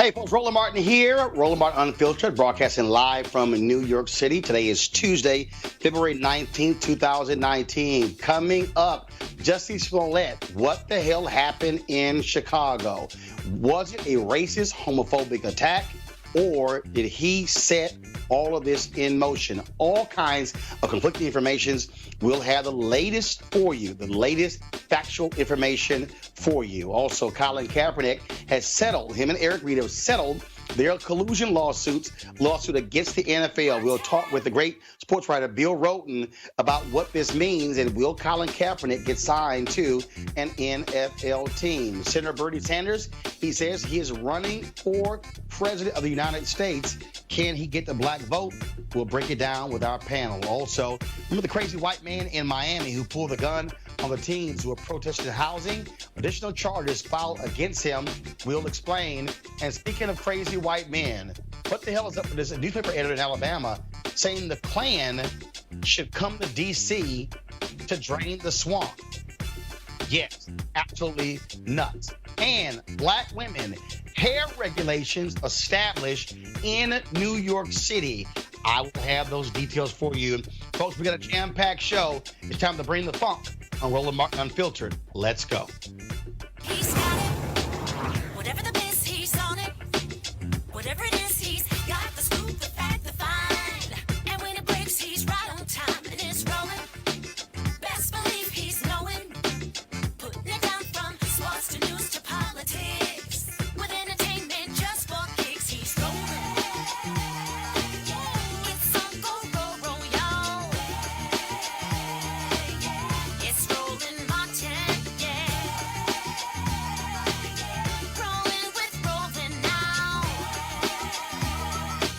Hey folks, Roland Martin here. Roland Martin Unfiltered, broadcasting live from New York City. Today is Tuesday, February 19th, 2019. Coming up, Jussie Smollett. What the hell happened in Chicago? Was it a racist, homophobic attack? Or did he set all of this in motion? All kinds of conflicting informations. We'll have the latest for you, the latest factual information for you. Also, Colin Kaepernick has settled, him and Eric Reid have settled their collusion lawsuit against the NFL. We'll talk with the great sports writer Bill Roland about what this means, and will Colin Kaepernick get signed to an NFL team? Senator Bernie Sanders, he says he is running for president of the United States. Can he get the black vote? We'll break it down with our panel. Also, remember the crazy white man in Miami who pulled the gun on the teens who are protesting housing? Additional charges filed against him. We'll explain. And speaking of crazy white men, what the hell is up with this newspaper editor in Alabama saying the Klan should come to D.C. to drain the swamp? Yes, absolutely nuts. And black women, hair regulations established in New York City. I will have those details for you. Folks, we got a jam-packed show. It's time to bring the funk on Roland Martin Unfiltered. Let's go. He's got it. Whatever the biz, he's on it. Whatever it is, he's got the scoop, the fact, the find. And when it breaks, he's right on time and it's rolling. Best believe he's knowing. Putting it down from sports to news to politics. With entertainment just for kicks, he's rolling. It's on go, y'all. It's Roland Martin, yeah. Rolling with Roland now.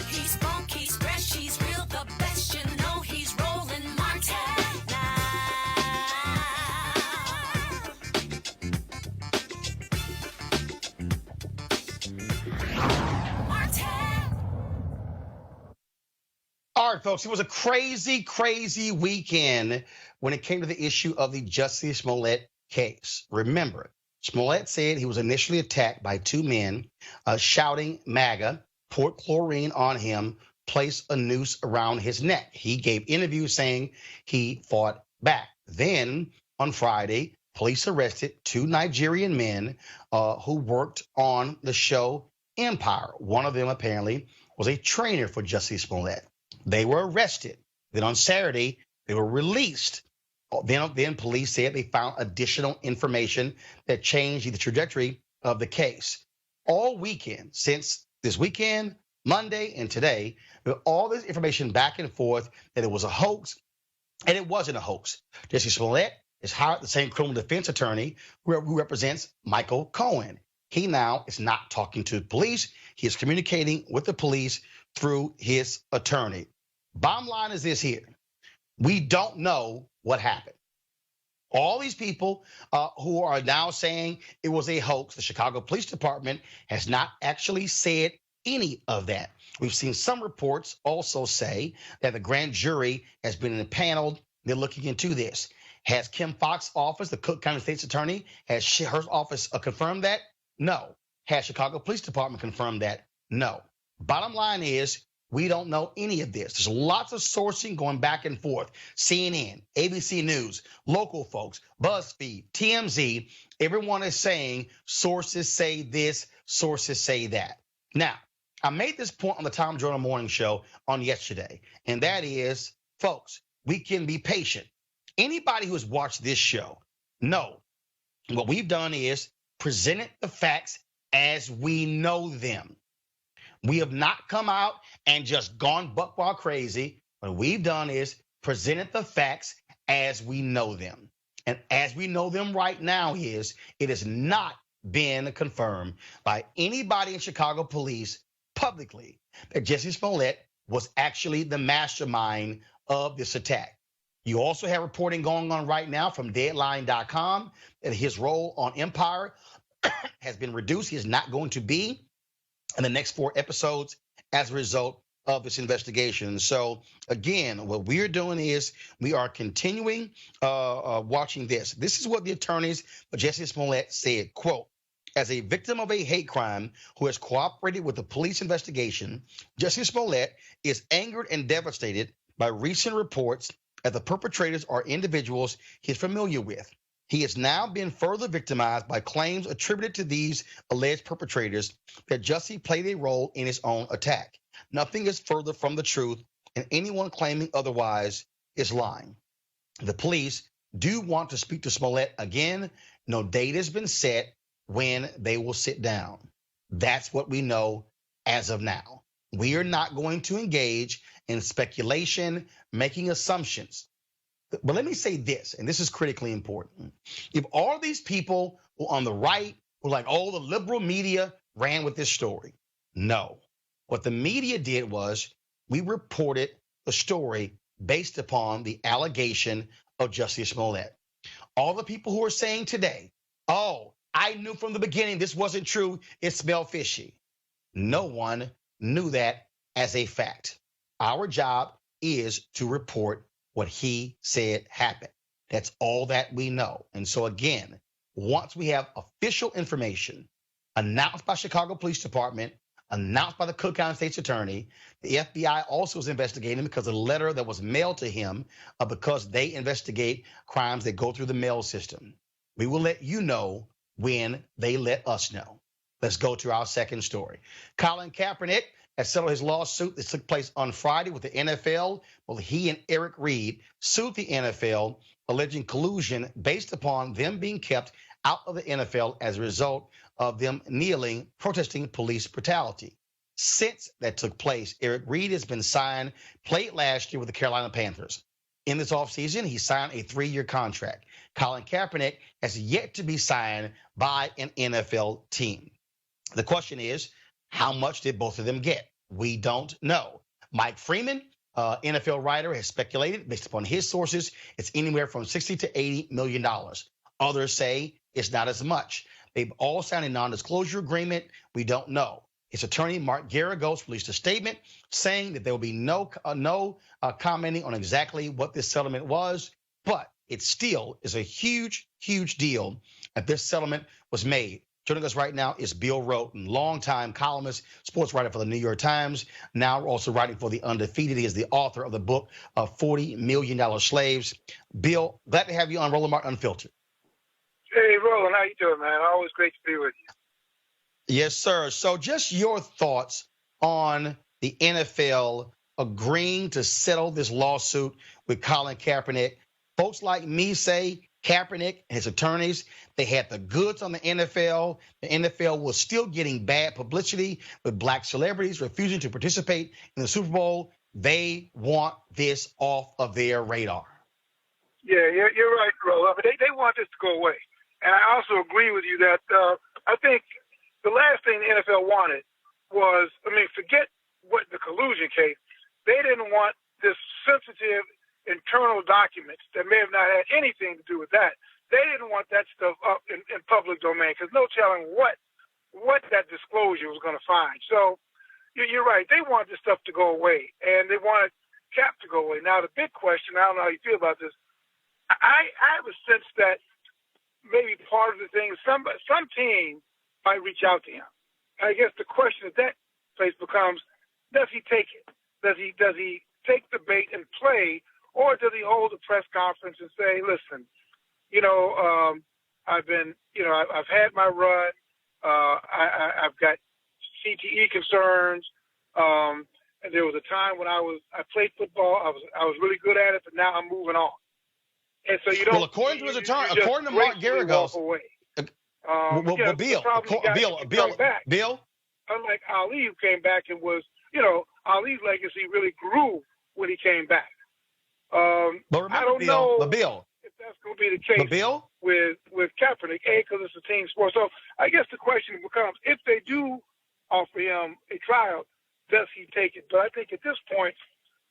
He's funk, he's fresh, he's real, the best, you know he's Roland Martin now. Martin. All right, folks, it was a crazy, crazy weekend when it came to the issue of the Jussie Smollett case. Remember, Smollett said he was initially attacked by two men shouting MAGA, poured chlorine on him, placed a noose around his neck. He gave interviews saying he fought back. Then, on Friday, police arrested two Nigerian men who worked on the show Empire. One of them apparently was a trainer for Jussie Smollett. They were arrested. Then on Saturday, they were released. Then police said they found additional information that changed the trajectory of the case. All weekend, since this weekend, Monday, and today, all this information back and forth that it was a hoax, and it wasn't a hoax. Jussie Smollett has hired the same criminal defense attorney who represents Michael Cohen. He now is not talking to the police. He is communicating with the police through his attorney. Bottom line is this here. We don't know what happened. All these people who are now saying it was a hoax, the Chicago Police Department has not actually said any of that. We've seen some reports also say that the grand jury has been impaneled. They're looking into this. Has Kim Foxx's office, the Cook County State's attorney, has her office confirmed that? No. Has Chicago Police Department confirmed that? No. Bottom line is, we don't know any of this. There's lots of sourcing going back and forth. CNN, ABC News, local folks, BuzzFeed, TMZ, everyone is saying sources say this, sources say that. Now, I made this point on the Tom Joyner Morning Show on yesterday, and that is, folks, we can be patient. Anybody who has watched this show know what we've done is presented the facts as we know them. We have not come out and just gone buck wild crazy. What we've done is presented the facts as we know them. And as we know them right now is, it has not been confirmed by anybody in Chicago police publicly that Jussie Smollett was actually the mastermind of this attack. You also have reporting going on right now from Deadline.com that his role on Empire has been reduced. He is not going to be in the next 4 episodes as a result of this investigation. So again, what we're doing is we are continuing watching this. This is what the attorneys for Jussie Smollett said, quote, As a victim of a hate crime who has cooperated with the police investigation, Jussie Smollett is angered and devastated by recent reports that the perpetrators are individuals he's familiar with. He has now been further victimized by claims attributed to these alleged perpetrators that Jussie played a role in his own attack. Nothing is further from the truth, and anyone claiming otherwise is lying. The police do want to speak to Smollett again. No date has been set when they will sit down. That's what we know as of now. We are not going to engage in speculation, making assumptions. But let me say this, and this is critically important. If all these people who on the right were like, oh, the liberal media ran with this story. No. What the media did was we reported the story based upon the allegation of Jussie Smollett. All the people who are saying today, oh, I knew from the beginning this wasn't true, it smelled fishy. No one knew that as a fact. Our job is to report what he said happened. That's all that we know. And so again, once we have official information announced by Chicago Police Department, announced by the Cook County State's Attorney, the FBI also is investigating because of a letter that was mailed to him because they investigate crimes that go through the mail system. We will let you know when they let us know. Let's go to our second story. Colin Kaepernick has settled his lawsuit that took place on Friday with the NFL. Well, he and Eric Reed sued the NFL, alleging collusion based upon them being kept out of the NFL as a result of them kneeling, protesting police brutality. Since that took place, Eric Reed has been signed, played last year with the Carolina Panthers. In this offseason, he signed a 3-year contract. Colin Kaepernick has yet to be signed by an NFL team. The question is, how much did both of them get? We don't know. Mike Freeman, NFL writer, has speculated, based upon his sources, it's anywhere from $60 to $80 million. Others say it's not as much. They've all signed a non-disclosure agreement. We don't know. His attorney, Mark Garagos, released a statement saying that there will be no commenting on exactly what this settlement was, but it still is a huge, huge deal that this settlement was made. Joining us right now is Bill Rhoden, longtime columnist, sports writer for the New York Times, now also writing for The Undefeated. He is the author of the book of $40 Million Slaves. Bill, glad to have you on Roland Martin Unfiltered. Hey, Roland, how you doing, man? Always great to be with you. Yes, sir. So just your thoughts on the NFL agreeing to settle this lawsuit with Colin Kaepernick. Folks like me say Kaepernick, his attorneys, they had the goods on the NFL. The NFL was still getting bad publicity with black celebrities refusing to participate in the Super Bowl. They want this off of their radar. Yeah, you're right, Roland. But they want this to go away. And I also agree with you that I think the last thing the NFL wanted was, forget what the collusion case. They didn't want this sensitive internal documents that may have not had anything to do with that. They didn't want that stuff up in public domain because no telling what that disclosure was going to find. So you're right. They want this stuff to go away, and they wanted Cap to go away. Now, the big question, I don't know how you feel about this. I have a sense that maybe part of the thing is some team might reach out to him. I guess the question at that place becomes, does he take it? Does he take the bait and play, or does he hold a press conference and say, listen, I've had my run. I've got CTE concerns. And there was a time when I played football. I was really good at it, but now I'm moving on. And so you don't. Well, according to his attorney, according to Mark Garagos, Bill. Unlike Ali, who came back and was, Ali's legacy really grew when he came back. But remember, I don't know if that's going to be the case with Kaepernick, because it's a team sport. So I guess the question becomes, if they do offer him a tryout, does he take it? But I think at this point,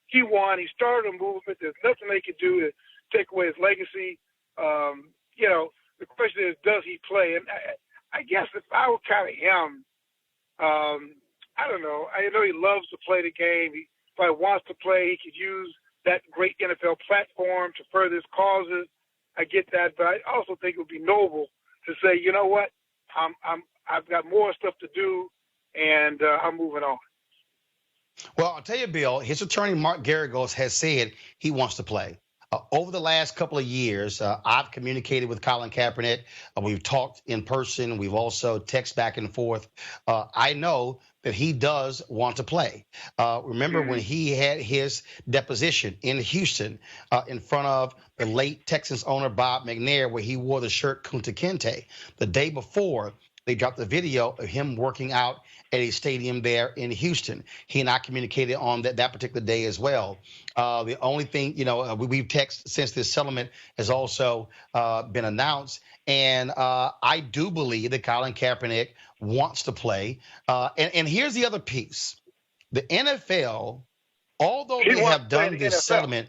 he won. He started a movement. There's nothing they could do to take away his legacy. The question is, does he play? And I guess if I were kind of him, I don't know. I know he loves to play the game. He probably wants to play. He could use that great NFL platform to further his causes. I get that, but I also think it would be noble to say, you know what, I'm I've got more stuff to do, and I'm moving on. Well, I'll tell you, Bill, his attorney, Mark Garagos, has said he wants to play. Over the last couple of years, I've communicated with Colin Kaepernick. We've talked in person. We've also texted back and forth. I know that he does want to play. Remember when he had his deposition in Houston in front of the late Texans owner Bob McNair, where he wore the shirt Kunta Kinte. The day before, they dropped the video of him working out at a stadium there in Houston. He and I communicated on that particular day as well. The only thing, we've texted since this settlement has also been announced. And I do believe that Colin Kaepernick wants to play. And here's the other piece. The NFL, although they have done this settlement,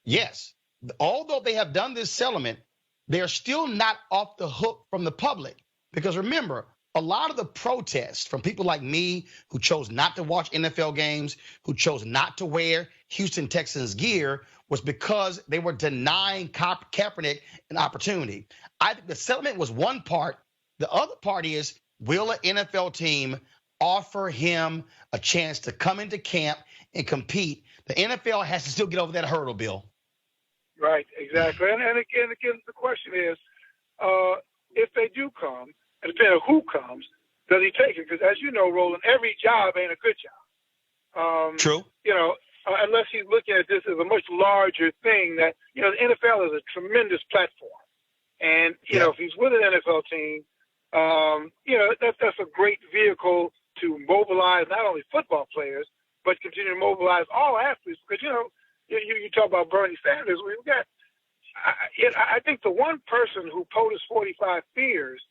yes, although they have done this settlement, they're still not off the hook from the public. Because remember, a lot of the protests from people like me who chose not to watch NFL games, who chose not to wear Houston Texans gear, was because they were denying Kaepernick an opportunity. I think the settlement was one part. The other part is, will an NFL team offer him a chance to come into camp and compete? The NFL has to still get over that hurdle, Bill. Right, exactly. And again, the question is, if they do come, and depending on who comes, does he take it? Because as you know, Roland, every job ain't a good job. True. Unless he's looking at this as a much larger thing that, the NFL is a tremendous platform. And, if he's with an NFL team, that's a great vehicle to mobilize not only football players, but continue to mobilize all athletes. Because, you talk about Bernie Sanders. We've got, I think the one person who POTUS 45 fears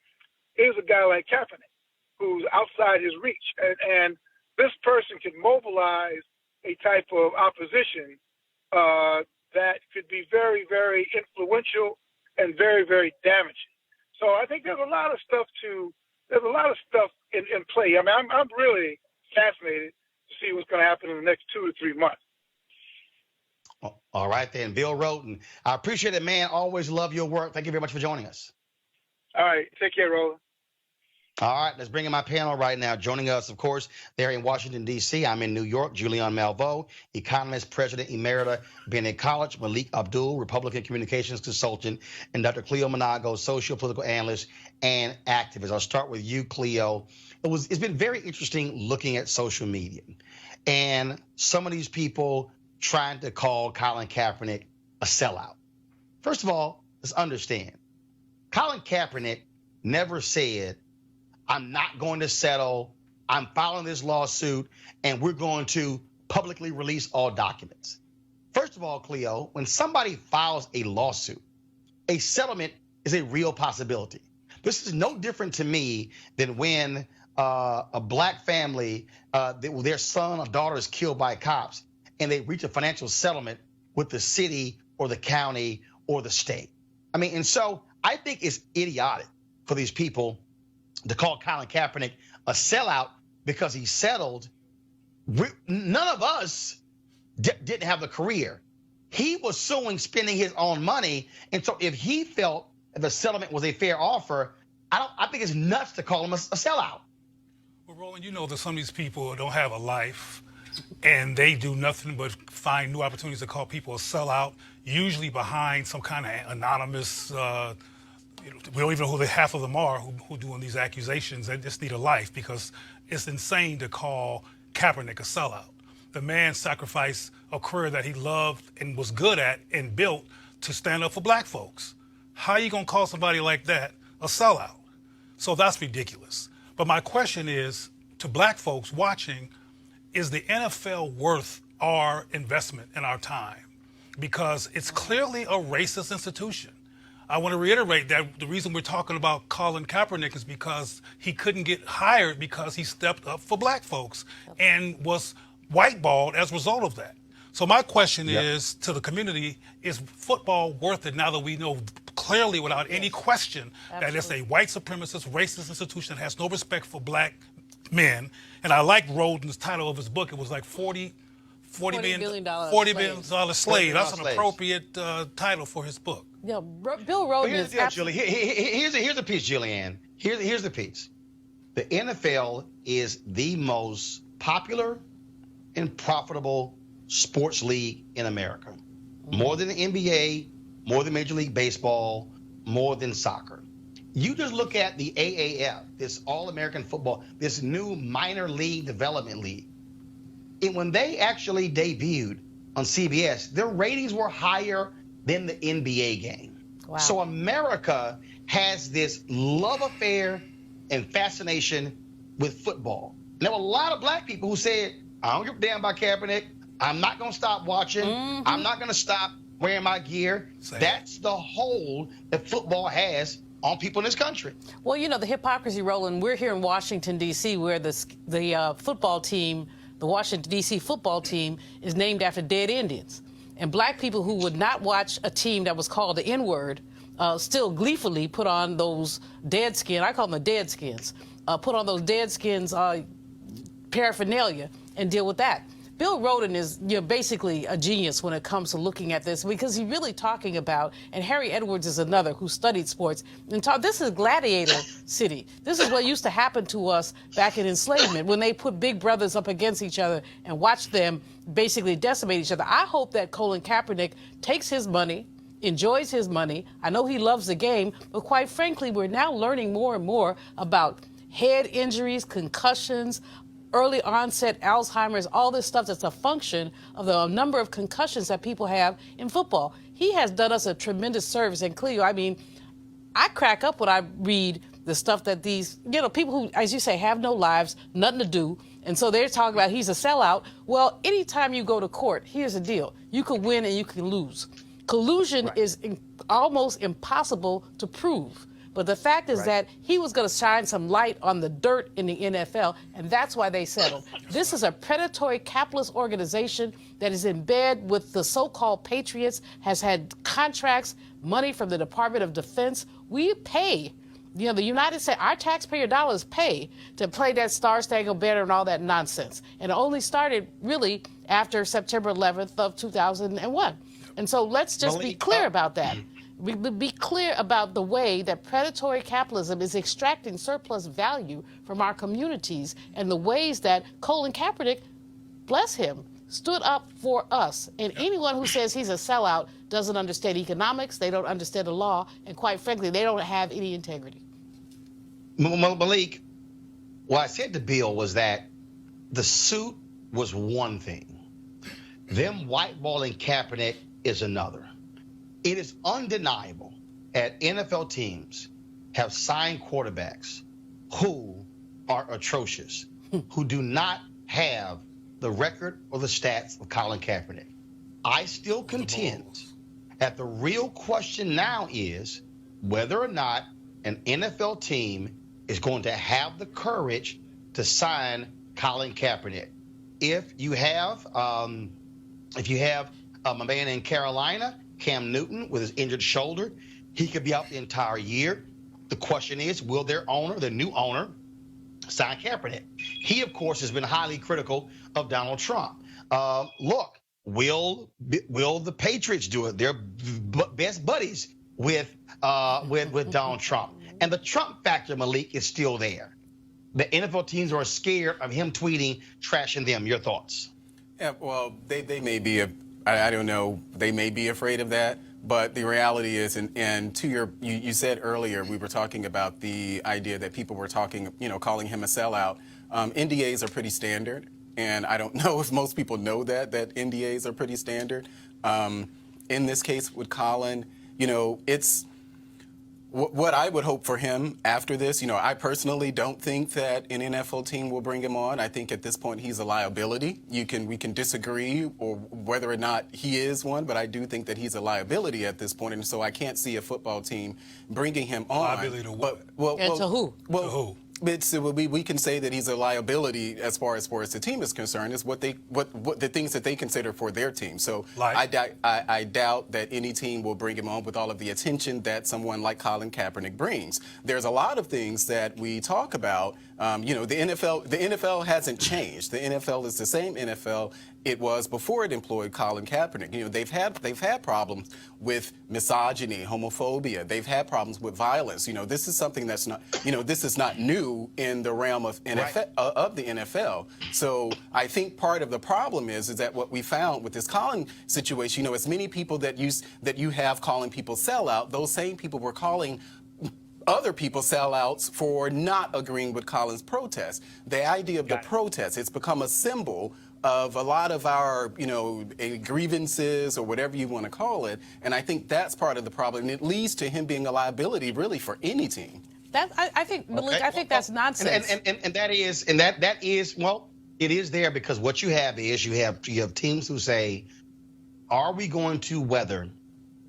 is a guy like Kaepernick, who's outside his reach. And this person can mobilize a type of opposition that could be very, very influential and very, very damaging. So I think there's a lot of stuff in play. I mean, I'm really fascinated to see what's going to happen in the next 2 to 3 months. All right, then. Bill Roland, I appreciate it, man. Always love your work. Thank you very much for joining us. All right. Take care, Roland. All right, let's bring in my panel right now. Joining us, of course, there in Washington, D.C. I'm in New York. Julian Malveaux, economist, president emerita, Bennett College. Malik Abdul, Republican communications consultant. And Dr. Cleo Monago, social political analyst and activist. I'll start with you, Cleo. It's been very interesting looking at social media and some of these people trying to call Colin Kaepernick a sellout. First of all, let's understand. Colin Kaepernick never said, I'm not going to settle, I'm filing this lawsuit, and we're going to publicly release all documents. First of all, Cleo, when somebody files a lawsuit, a settlement is a real possibility. This is no different to me than when a black family, their son or daughter is killed by cops, and they reach a financial settlement with the city or the county or the state. I mean, and so I think it's idiotic for these people to call Colin Kaepernick a sellout because he settled. None of us didn't have a career. He was suing, spending his own money. And so if he felt the settlement was a fair offer, I think it's nuts to call him a sellout. Well, Roland, you know that some of these people don't have a life and they do nothing but find new opportunities to call people a sellout, usually behind some kind of anonymous, we don't even know who half of them are who doing these accusations. They just need a life because it's insane to call Kaepernick a sellout. The man sacrificed a career that he loved and was good at and built to stand up for black folks. How are you going to call somebody like that a sellout? So that's ridiculous. But my question is to black folks watching, is the NFL worth our investment and our time? Because it's clearly a racist institution. I want to reiterate that the reason we're talking about Colin Kaepernick is because he couldn't get hired because he stepped up for black folks and was whiteballed as a result of that. So my question is to the community, is football worth it now that we know clearly without any question that it's a white supremacist, racist institution that has no respect for black men? And I like Roland's title of his book. It was like $40 billion slave. That's an appropriate title for his book. Yeah, Bill Roland is Julie. Here's the piece, Julianne. Here's the piece. The NFL is the most popular and profitable sports league in America. More than the NBA, more than Major League Baseball, more than soccer. You just look at the AAF, this All-American Football, this new minor league development league. And when they actually debuted on CBS, their ratings were higher than the NBA game. Wow. So America has this love affair and fascination with football. And there were a lot of black people who said, I don't give a damn about Kaepernick. I'm not going to stop watching. I'm not going to stop wearing my gear. Same. That's the hold that football has on people in this country. Well, you know, the hypocrisy, Roland, we're here in Washington, D.C., where the football team, the Washington, D.C. football team, is named after dead Indians. And black people who would not watch a team that was called the N-word still gleefully put on those dead skin, I call them the dead skins, put on those dead skins paraphernalia and deal with that. Bill Roland is basically a genius when it comes to looking at this, because he's really talking about, and Harry Edwards is another who studied sports, and this is gladiator city. This is what used to happen to us back in enslavement, when they put big brothers up against each other and watched them basically decimate each other. I hope that Colin Kaepernick takes his money, enjoys his money. I know he loves the game, but quite frankly, we're now learning more and more about head injuries, concussions, early onset Alzheimer's, all this stuff that's a function of the number of concussions that people have in football. He has done us a tremendous service. And Cleo, I mean, I crack up when I read the stuff that these, people who, as you say, have no lives, nothing to do, and so they're talking about he's a sellout. Well, anytime you go to court, here's the deal. You can win and you can lose. Collusion is almost impossible to prove. But the fact is that he was going to shine some light on the dirt in the NFL, and that's why they settled. This is a predatory capitalist organization that is in bed with the so-called patriots, has had contracts, money from the Department of Defense. We pay, the United States, our taxpayer dollars pay to play that Star-Spangled Banner and all that nonsense. And it only started really after September 11th of 2001. And so let's just be clear about that. Be clear about the way that predatory capitalism is extracting surplus value from our communities, and the ways that Colin Kaepernick, bless him, stood up for us. And anyone who says he's a sellout doesn't understand economics, they don't understand the law, and quite frankly, they don't have any integrity. Malik, what I said to Bill was that the suit was one thing. Them whiteballing Kaepernick is another. It is undeniable that NFL teams have signed quarterbacks who are atrocious, who do not have the record or the stats of Colin Kaepernick. I still contend that the real question now is whether or not an NFL team is going to have the courage to sign Colin Kaepernick. If you have a man in Carolina, Cam Newton, with his injured shoulder, he could be out the entire year. The question is, will their owner, the new owner, sign Kaepernick? He, of course, has been highly critical of Donald Trump. Look, will the Patriots do it? They're best buddies with Donald Trump. And the Trump factor, Malik, is still there. The NFL teams are scared of him tweeting, trashing them. Your thoughts? Yeah, well, they may be I don't know. They may be afraid of that, but the reality is, and to you said earlier, we were talking about the idea that people were calling him a sellout. NDAs are pretty standard, and I don't know if most people know that NDAs are pretty standard. In this case with Colin, it's what I would hope for him after this. I personally don't think that an NFL team will bring him on. I think at this point he's a liability. We can disagree or whether or not he is one, but I do think that he's a liability at this point, and so I can't see a football team bringing him on. Liability to what? And to who? To who? We can say that he's a liability as far as the team is concerned, is what the things that they consider for their team. So I doubt that any team will bring him on with all of the attention that someone like Colin Kaepernick brings. There's a lot of things that we talk about The NFL hasn't changed. The NFL is the same NFL it was before it employed Colin Kaepernick. They've had problems with misogyny, homophobia. They've had problems with violence. This is something that's not, this is not new in the realm of of the NFL. So I think part of the problem is that what we found with this Colin situation, as many people that you have calling people sellout, those same people were calling other people sellouts for not agreeing with Colin's protest. The idea of the protest, it's become a symbol of a lot of our, grievances or whatever you want to call it. And I think that's part of the problem. And it leads to him being a liability really for any team. I think, Malik, I think that's nonsense. And that is, well, it is there because what you have is you have teams who say, are we going to weather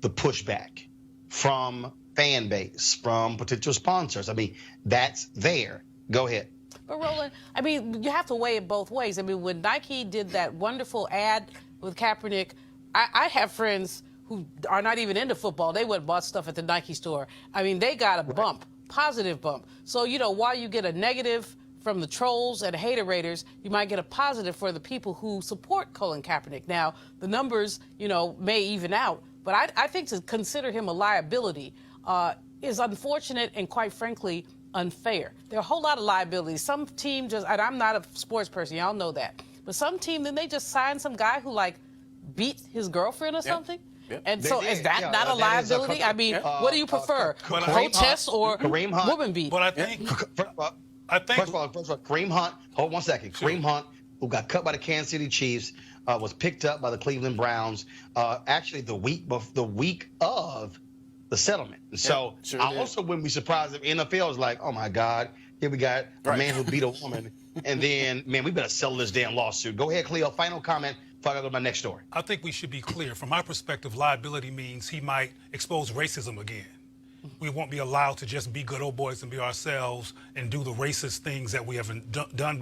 the pushback from fan base, from potential sponsors? I mean, that's there. Go ahead. But Roland, I mean, you have to weigh it both ways. I mean, when Nike did that wonderful ad with Kaepernick, I have friends who are not even into football. They went and bought stuff at the Nike store. I mean, they got a bump, positive bump. So, while you get a negative from the trolls and haterators, you might get a positive for the people who support Colin Kaepernick. Now, the numbers, may even out. But I think to consider him a liability is unfortunate and, quite frankly, unfair. There are a whole lot of liabilities. Some team just, and I'm not a sports person, y'all know that, but some team, then they just sign some guy who beat his girlfriend or something. Yep. And so is that not a liability? I mean, what do you prefer, protest or woman beat? But I think First of all, Kareem Hunt, hold 1 second. Sure. Kareem Hunt, who got cut by the Kansas City Chiefs, was picked up by the Cleveland Browns, actually the week of the settlement. And so I also wouldn't be surprised if NFL is like, oh my God, here we got a man who beat a woman, and then, man, we better settle this damn lawsuit. Go ahead, Cleo, final comment before I go to my next story. I think we should be clear. From my perspective, liability means he might expose racism again. We won't be allowed to just be good old boys and be ourselves and do the racist things that we haven't done.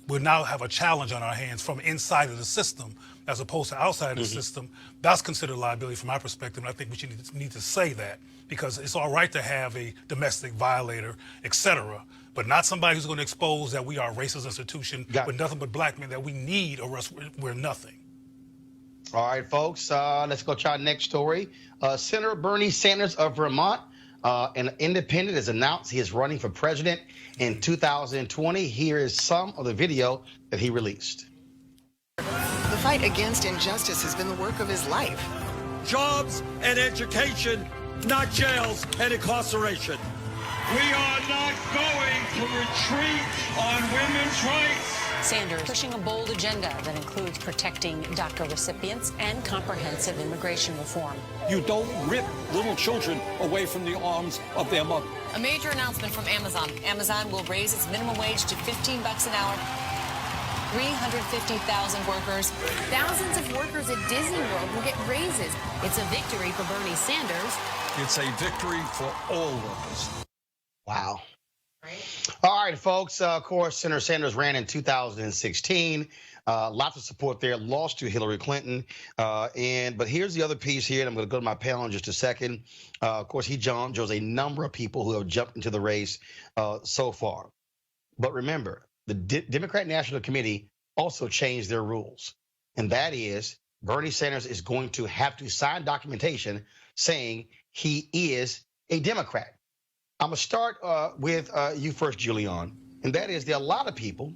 We'll now have a challenge on our hands from inside of the system as opposed to outside of the system. That's considered liability from my perspective, and I think we should need to say that because it's all right to have a domestic violator, etc., but not somebody who's going to expose that we are a racist institution with nothing but black men that we need, or else we're nothing. All right, folks, let's go to our next story. Senator Bernie Sanders of Vermont, an independent, has announced he is running for president in 2020. Here is some of the video that he released. The fight against injustice has been the work of his life. Jobs and education, not jails and incarceration. We are not going to retreat on women's rights. Sanders pushing a bold agenda that includes protecting DACA recipients and comprehensive immigration reform. You don't rip little children away from the arms of their mother. A major announcement from Amazon. Amazon will raise its minimum wage to $15 an hour. 350,000 workers. Thousands of workers at Disney World will get raises. It's a victory for Bernie Sanders. It's a victory for all workers. Wow. All right, folks. Of course, Senator Sanders ran in 2016. Lots of support there. Lost to Hillary Clinton. But here's the other piece here, and I'm going to go to my panel in just a second. Of course, there's a number of people who have jumped into the race so far. But remember, the Democrat National Committee also changed their rules. And that is Bernie Sanders is going to have to sign documentation saying he is a Democrat. I'm going to start with you first, Julian. And that is there are a lot of people.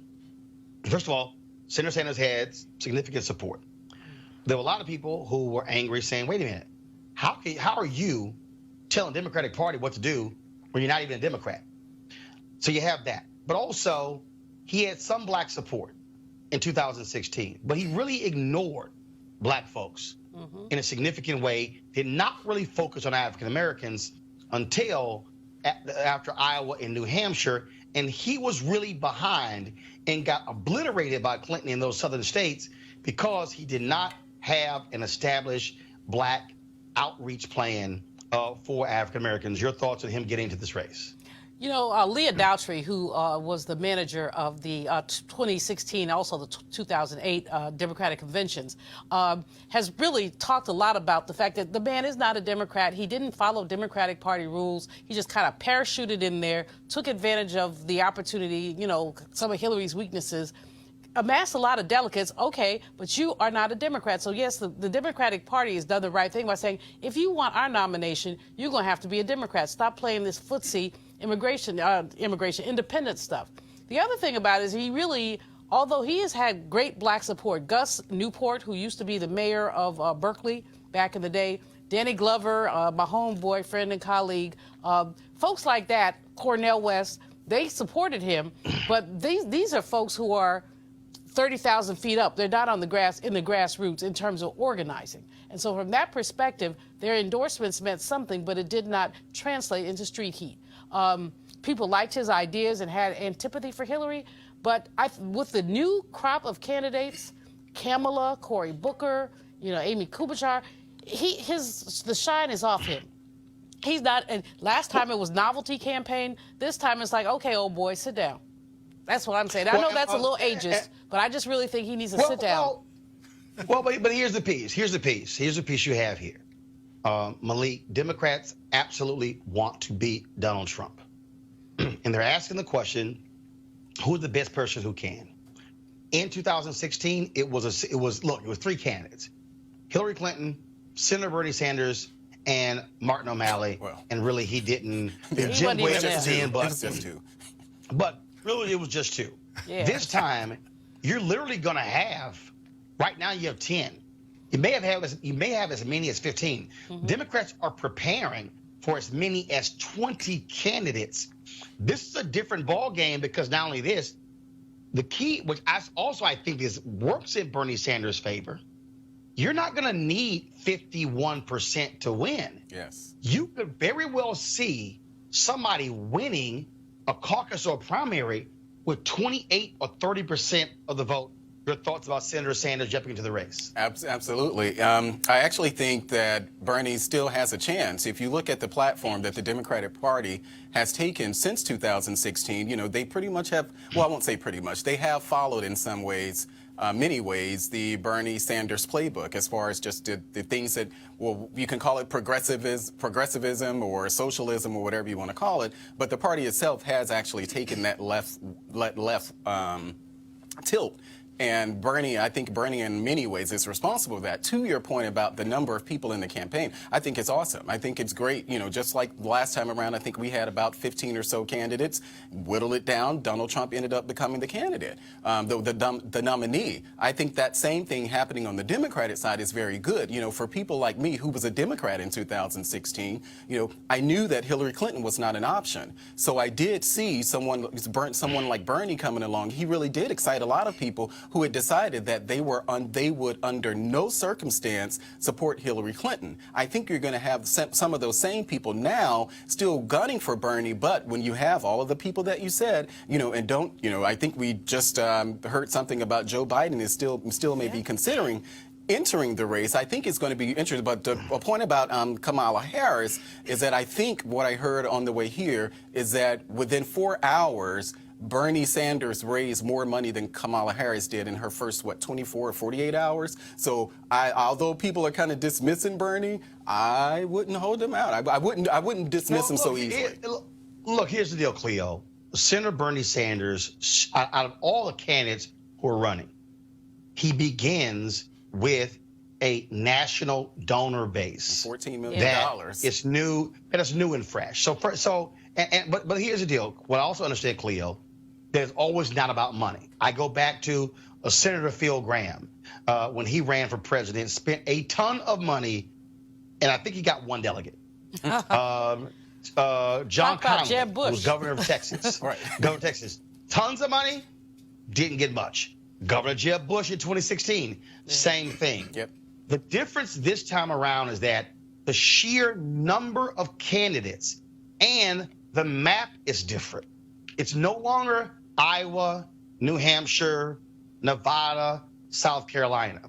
First of all, Senator Sanders had significant support. There were a lot of people who were angry saying, wait a minute, how are you telling the Democratic Party what to do when you're not even a Democrat? So you have that. But also, he had some black support in 2016, but he really ignored black folks in a significant way, did not really focus on African Americans until after Iowa and New Hampshire, and he was really behind and got obliterated by Clinton in those southern states because he did not have an established black outreach plan for African Americans. Your thoughts on him getting into this race? You know, Leah Daughtry, who was the manager of the 2016, also the 2008 Democratic conventions, has really talked a lot about the fact that the man is not a Democrat. He didn't follow Democratic Party rules. He just kind of parachuted in there, took advantage of the opportunity, you know, some of Hillary's weaknesses, amassed a lot of delegates, okay, but you are not a Democrat. So, yes, the Democratic Party has done the right thing by saying, if you want our nomination, you're going to have to be a Democrat. Stop playing this footsie immigration, independent stuff. The other thing about it is he really, although he has had great black support, Gus Newport, who used to be the mayor of Berkeley back in the day, Danny Glover, my homeboy, friend and colleague, folks like that, Cornel West, they supported him, but these are folks who are 30,000 feet up. They're not on the grassroots in terms of organizing. And so from that perspective, their endorsements meant something, but it did not translate into street heat. People liked his ideas and had antipathy for Hillary, but with the new crop of candidates, Kamala, Cory Booker, you know, Amy Klobuchar, the shine is off him. He's not, and last time it was novelty campaign. This time it's like, okay, old boy, sit down. That's what I'm saying. I know that's a little ageist, but I just really think he needs to sit down. But here's the piece. Here's the piece you have here. Malik, Democrats absolutely want to beat Donald Trump. And they're asking the question, who's the best person who can? In 2016, it was three candidates. Hillary Clinton, Senator Bernie Sanders, and Martin O'Malley. Well, and really he didn't. Jim Webb was just two. But really, it was just two. Yeah. This time, you're literally going to have, right now you have 10. You may have as many as 15. Mm-hmm. Democrats are preparing for as many as 20 candidates. This is a different ball game because not only this, the key, which I think works in Bernie Sanders' favor, you're not going to need 51% to win. Yes. You could very well see somebody winning a caucus or a primary with 28 or 30% of the vote. Your thoughts about Senator Sanders jumping into the race? Absolutely. I actually think that Bernie still has a chance. If you look at the platform that the Democratic Party has taken since 2016, you know, they pretty much have, well, I won't say pretty much, they have followed in some ways, many ways, the Bernie Sanders playbook as far as just the things that, well, you can call it progressivism or socialism or whatever you want to call it, but the party itself has actually taken that left tilt. And Bernie, I think Bernie in many ways is responsible for that. To your point about the number of people in the campaign, I think it's awesome. I think it's great. You know, just like last time around, I think we had about 15 or so candidates. Whittle it down. Donald Trump ended up becoming the candidate, the nominee. I think that same thing happening on the Democratic side is very good. You know, for people like me who was a Democrat in 2016, you know, I knew that Hillary Clinton was not an option. So I did see someone like Bernie coming along. He really did excite a lot of people who had decided that they would under no circumstance support Hillary Clinton. I think you're going to have some of those same people now still gunning for Bernie, but when you have all of the people that you said, you know, and don't, you know, I think we just heard something about Joe Biden is still maybe considering entering the race. I think it's going to be interesting. But a point about Kamala Harris is that I think what I heard on the way here is that within 4 hours, Bernie Sanders raised more money than Kamala Harris did in her first, 24 or 48 hours. So although people are kind of dismissing Bernie, I wouldn't hold him out. I wouldn't dismiss him so easily. Look, here's the deal, Cleo. Senator Bernie Sanders, out of all the candidates who are running, he begins with a national donor base. $14 million. It's new, and it's new and fresh. But here's the deal. What I also understand, Cleo, that it's always not about money. I go back to Senator Phil Gramm when he ran for president, spent a ton of money, and I think he got one delegate. John Connally, who was governor of Texas. Right. Governor of Texas. Tons of money, didn't get much. Governor Jeb Bush in 2016, same thing. Yep. The difference this time around is that the sheer number of candidates and the map is different. It's no longer Iowa, New Hampshire, Nevada, South Carolina.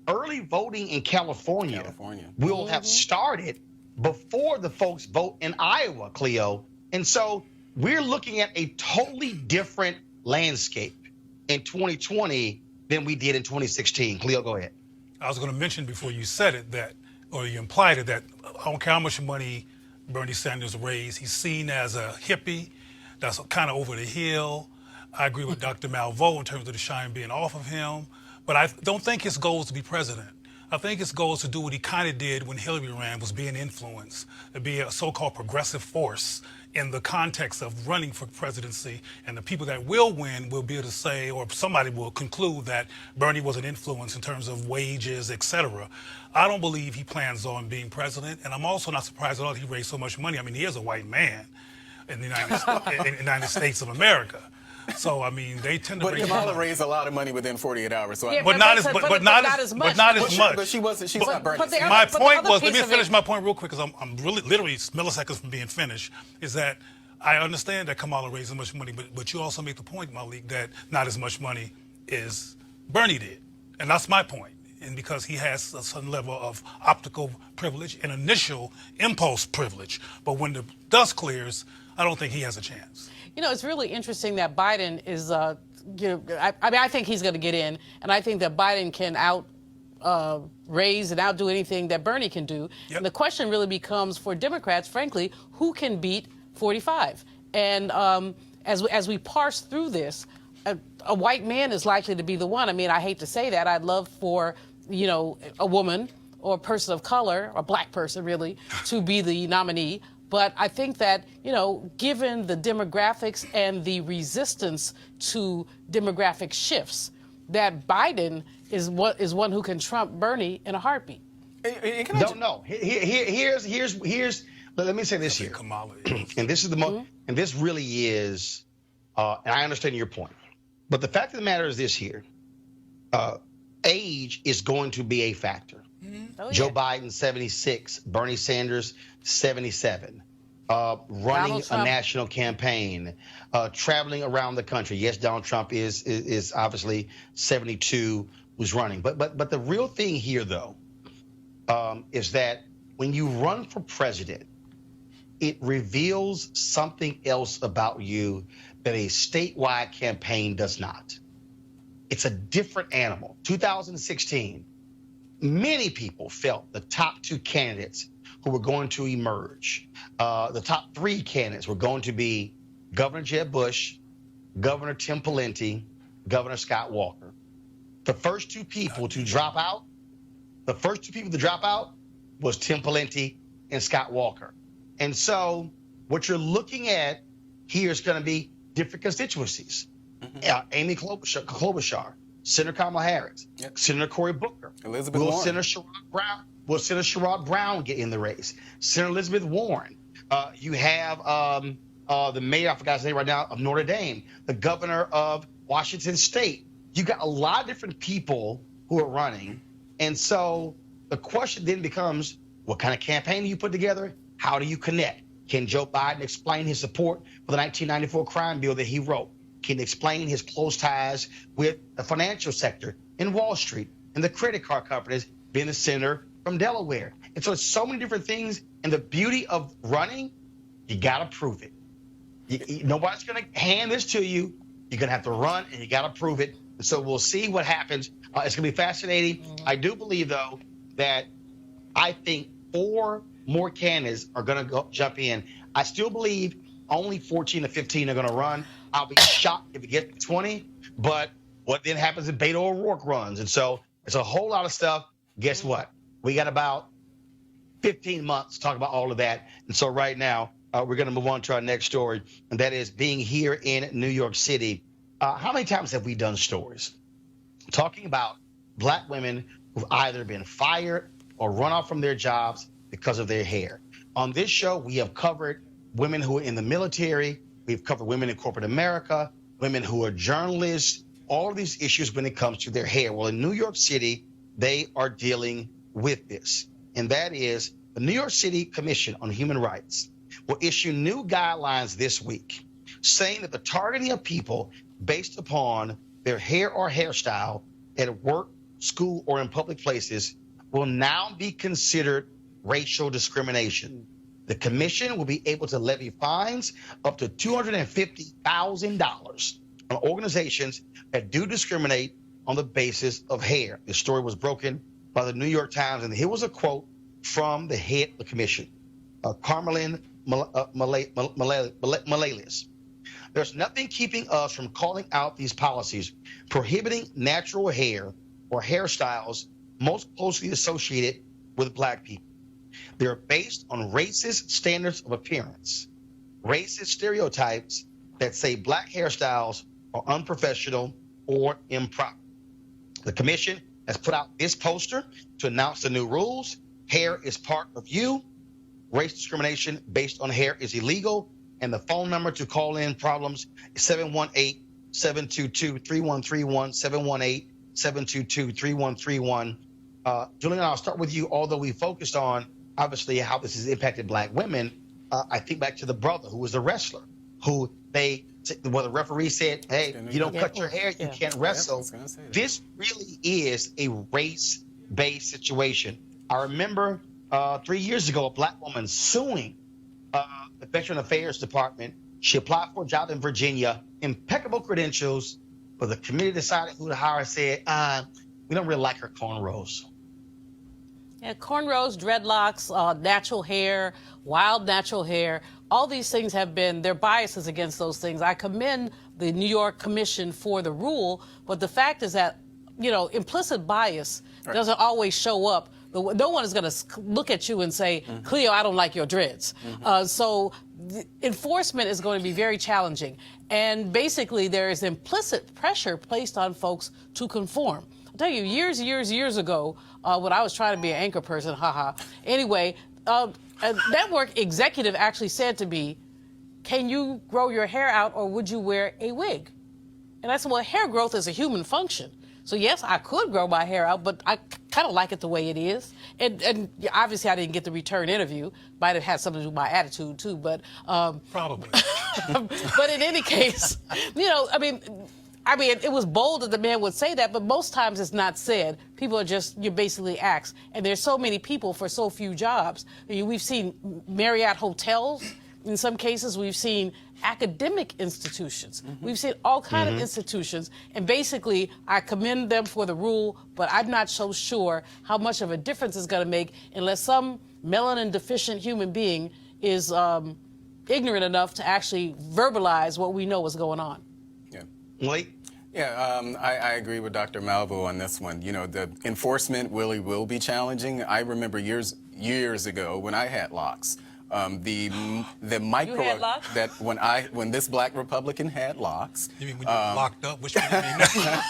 Early voting in California. will have started before the folks vote in Iowa, Cleo. And so we're looking at a totally different landscape in 2020 than we did in 2016. Cleo, go ahead. I was going to mention before you said it that, or you implied it, that I don't care how much money Bernie Sanders raised, he's seen as a hippie that's kind of over the hill. I agree with Dr. Malveaux in terms of the shine being off of him, but I don't think his goal is to be president. I think his goal is to do what he kind of did when Hillary ran, was being influenced, to be a so-called progressive force in the context of running for presidency. And the people that will win will be able to say, or somebody will conclude that Bernie was an influence in terms of wages, et cetera. I don't believe he plans on being president. And I'm also not surprised at all he raised so much money. I mean, he is a white man in the United States of America. So I mean, they tend to. But Kamala raised a lot of money within 48 hours. So Yeah, but not as much. But she's not Bernie. My point was, let me finish my point real quick, because I'm really literally milliseconds from being finished, is that I understand that Kamala raised so much money, but you also make the point, Malik, that not as much money as Bernie did. And that's my point. And because he has a certain level of optical privilege and initial impulse privilege. But when the dust clears, I don't think he has a chance. You know, it's really interesting that Biden is, I think he's going to get in, and I think that Biden can raise and outdo anything that Bernie can do. Yep. And the question really becomes for Democrats, frankly, who can beat 45? And as we parse through this, a white man is likely to be the one. I mean, I hate to say that. I'd love for, a woman or a person of color, a black person really, to be the nominee. But I think that, given the demographics and the resistance to demographic shifts, that Biden is one who can trump Bernie in a heartbeat. No. Here's. Let me say this here, and this is the most, and this really is, and I understand your point, but the fact of the matter is this here: age is going to be a factor. Oh, yeah. Joe Biden, 76. Bernie Sanders, 77. Running a national campaign, traveling around the country. Yes, Donald Trump is obviously 72, who's running. But the real thing here, though, is that when you run for president, it reveals something else about you that a statewide campaign does not. It's a different animal. 2016. Many people felt the top two candidates who were going to emerge, the top three candidates were going to be Governor Jeb Bush, Governor Tim Pawlenty, Governor Scott Walker. The first two people to drop out was Tim Pawlenty and Scott Walker. And so what you're looking at here is going to be different constituencies. Amy Klobuchar, Senator Kamala Harris, Senator Cory Booker, Elizabeth Warren. Will Senator Sherrod Brown get in the race? Senator Elizabeth Warren. You have the mayor, I forgot his name right now, of Notre Dame, the governor of Washington State. You got a lot of different people who are running. And so the question then becomes, what kind of campaign do you put together? How do you connect? Can Joe Biden explain his support for the 1994 crime bill that he wrote? Can he explain his close ties with the financial sector in Wall Street and the credit card companies, being the senator from Delaware? And so it's so many different things. And the beauty of running, you got to prove it. Nobody's going to hand this to you. You're going to have to run, and you got to prove it. And so we'll see what happens. It's going to be fascinating. I do believe, though, that I think 4 more candidates are going to jump in. I still believe only 14 to 15 are going to run. I'll be shocked if it gets to 20. But what then happens if Beto O'Rourke runs? And so it's a whole lot of stuff. Guess what? We got about 15 months to talk about all of that. And so right now, we're going to move on to our next story, and that is being here in New York City. How many times have we done stories talking about black women who've either been fired or run off from their jobs because of their hair? On this show, we have covered women who are in the military. We've covered women in corporate America, women who are journalists, all of these issues when it comes to their hair. Well, in New York City, they are dealing with this, and that is the New York City Commission on Human Rights will issue new guidelines this week saying that the targeting of people based upon their hair or hairstyle at work, school, or in public places will now be considered racial discrimination. The commission will be able to levy fines up to $250,000 on organizations that do discriminate on the basis of hair. This story was broken by the New York Times, and here was a quote from the head of the commission, Carmelin Malalis. There's nothing keeping us from calling out these policies prohibiting natural hair or hairstyles most closely associated with Black people. They're based on racist standards of appearance, racist stereotypes that say Black hairstyles are unprofessional or improper. The commission has put out this poster to announce the new rules. Hair is part of you. Race discrimination based on hair is illegal. And the phone number to call in problems is 718-722-3131, 718-722-3131. Julian, I'll start with you. Although we focused on, obviously, how this has impacted Black women, I think back to the brother who was the wrestler, who the referee said, hey, you don't cut your hair, you can't wrestle. This really is a race-based situation. I remember 3 years ago, a Black woman suing the Veteran Affairs Department. She applied for a job in Virginia, impeccable credentials, but the committee decided who to hire, said, we don't really like her cornrows. Yeah, cornrows, dreadlocks, natural hair, wild natural hair, all these things have been, their biases against those things. I commend the New York Commission for the rule, but the fact is that, implicit bias doesn't always show up. No one is going to look at you and say, Cleo, I don't like your dreads. So the enforcement is going to be very challenging. And basically, there is implicit pressure placed on folks to conform. I'll tell you, years ago, when I was trying to be an anchor person, anyway, a network executive actually said to me, can you grow your hair out or would you wear a wig? And I said, well, hair growth is a human function. So yes, I could grow my hair out, but I kind of like it the way it is. And obviously I didn't get the return interview. Might have had something to do with my attitude too, but probably. But in any case, I mean, it was bold that the man would say that, but most times it's not said. People are you basically asked. And there's so many people for so few jobs. We've seen Marriott hotels. In some cases, we've seen academic institutions. We've seen all kinds of institutions. And basically, I commend them for the rule, but I'm not so sure how much of a difference it's going to make unless some melanin-deficient human being is ignorant enough to actually verbalize what we know is going on. Yeah. Wait. Yeah, I agree with Dr. Malvo on this one. The enforcement really will be challenging. I remember years ago when I had locks. The micro You had locks? that when this Black Republican had locks. You mean when you were locked up? Which one do you mean now?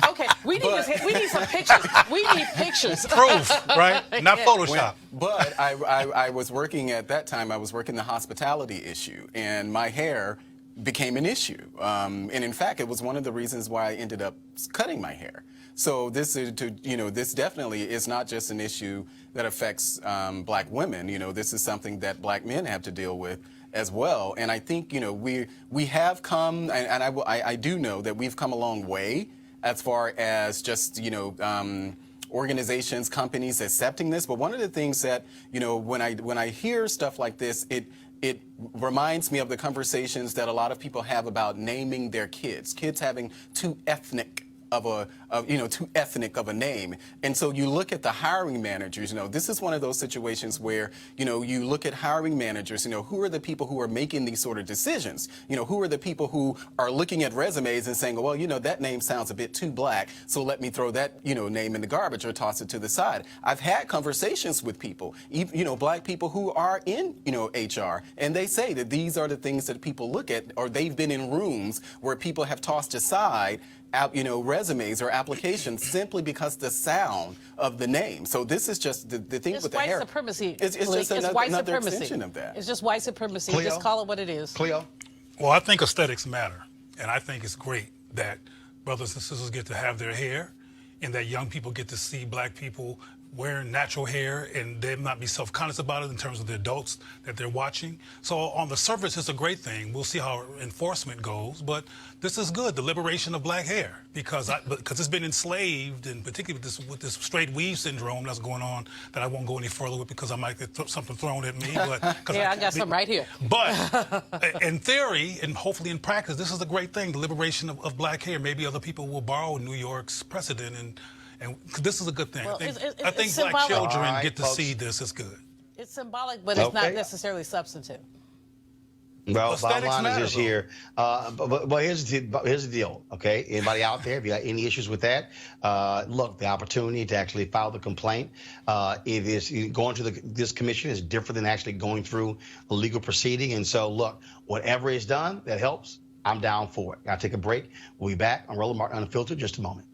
Okay, we need some pictures. We need pictures. Proof, right? Not Photoshop. But I was working at that time. I was working the hospitality issue, and my hair became an issue. And in fact, it was one of the reasons why I ended up cutting my hair. So this definitely is not just an issue that affects Black women. This is something that Black men have to deal with as well. And I think we have come, and I do know that we've come a long way as far as just organizations, companies accepting this. But one of the things that when I hear stuff like this, it reminds me of the conversations that a lot of people have about naming their kids having too ethnic of a name. And so you look at the hiring managers, this is one of those situations where, you look at hiring managers, who are the people who are making these sort of decisions? Who are the people who are looking at resumes and saying, well, that name sounds a bit too Black, so let me throw that, name in the garbage or toss it to the side. I've had conversations with people, Black people who are in, HR, and they say that these are the things that people look at, or they've been in rooms where people have tossed aside resumes or applications simply because the sound of the name. So this is just the thing with the hair. Supremacy. It's just another extension of that. It's just white supremacy. Cleo? Just call it what it is. Cleo? Well, I think aesthetics matter. And I think it's great that brothers and sisters get to have their hair and that young people get to see Black people wearing natural hair and them not be self-conscious about it in terms of the adults that they're watching. So on the surface, it's a great thing. We'll see how enforcement goes, but this is good, the liberation of black hair, because it's been enslaved, and particularly with this straight weave syndrome that's going on that I won't go any further with because I might get something thrown at me. But yeah, I got some right here. But in theory, and hopefully in practice, this is a great thing, the liberation of black hair. Maybe other people will borrow New York's precedent, and this is a good thing. Well, I think black children get to see this. It's good. It's symbolic, but it's not necessarily substantive. Well, bottom line is just here. But here's the deal, okay? Anybody out there, if you got any issues with that, look, the opportunity to actually file the complaint, it is going to this commission is different than actually going through a legal proceeding. And so, look, whatever is done that helps, I'm down for it. Gotta take a break. We'll be back on Roland Martin Unfiltered in just a moment.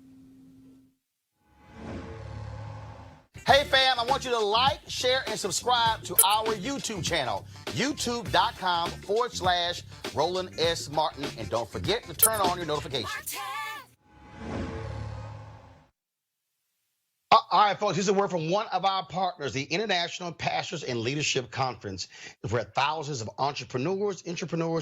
Hey fam, I want you to like, share, and subscribe to our YouTube channel, youtube.com/Roland S. Martin. And don't forget to turn on your notifications. All right, folks, here's a word from one of our partners, the International Pastors and Leadership Conference, where thousands of entrepreneurs,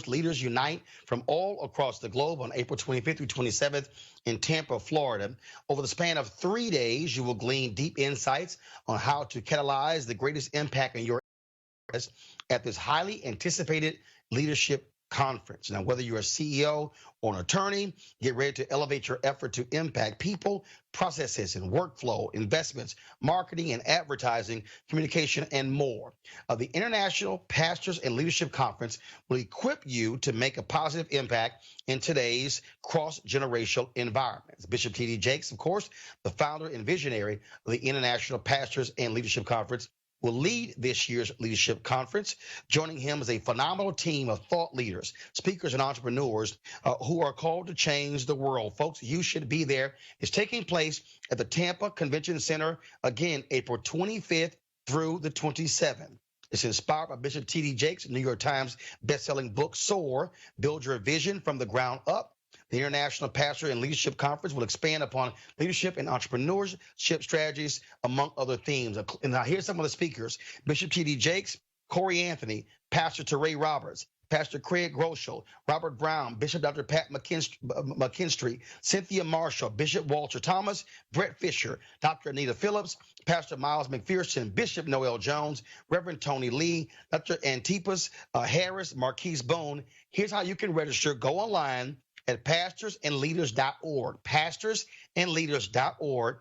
leaders unite from all across the globe on April 25th through 27th in Tampa, Florida. Over the span of 3 days, you will glean deep insights on how to catalyze the greatest impact in your areas at this highly anticipated leadership conference. Now, whether you're a CEO or an attorney, get ready to elevate your effort to impact people, processes, and workflow, investments, marketing and advertising, communication, and more. The International Pastors and Leadership Conference will equip you to make a positive impact in today's cross-generational environment. Bishop T.D. Jakes, of course, the founder and visionary of the International Pastors and Leadership Conference, will lead this year's leadership conference. Joining him is a phenomenal team of thought leaders, speakers, and entrepreneurs who are called to change the world. Folks, you should be there. It's taking place at the Tampa Convention Center, again, April 25th through the 27th. It's inspired by Bishop T.D. Jakes' New York Times bestselling book, Soar, Build Your Vision from the Ground Up. The International Pastor and Leadership Conference will expand upon leadership and entrepreneurship strategies, among other themes. And now here's some of the speakers: Bishop T.D. Jakes, Corey Anthony, Pastor Teray Roberts, Pastor Craig Groeschel, Robert Brown, Bishop Dr. Pat McKinstry, Cynthia Marshall, Bishop Walter Thomas, Brett Fisher, Dr. Anita Phillips, Pastor Miles McPherson, Bishop Noel Jones, Reverend Tony Lee, Dr. Antipas Harris, Marquise Bone. Here's how you can register. Go online at pastorsandleaders.org, pastorsandleaders.org,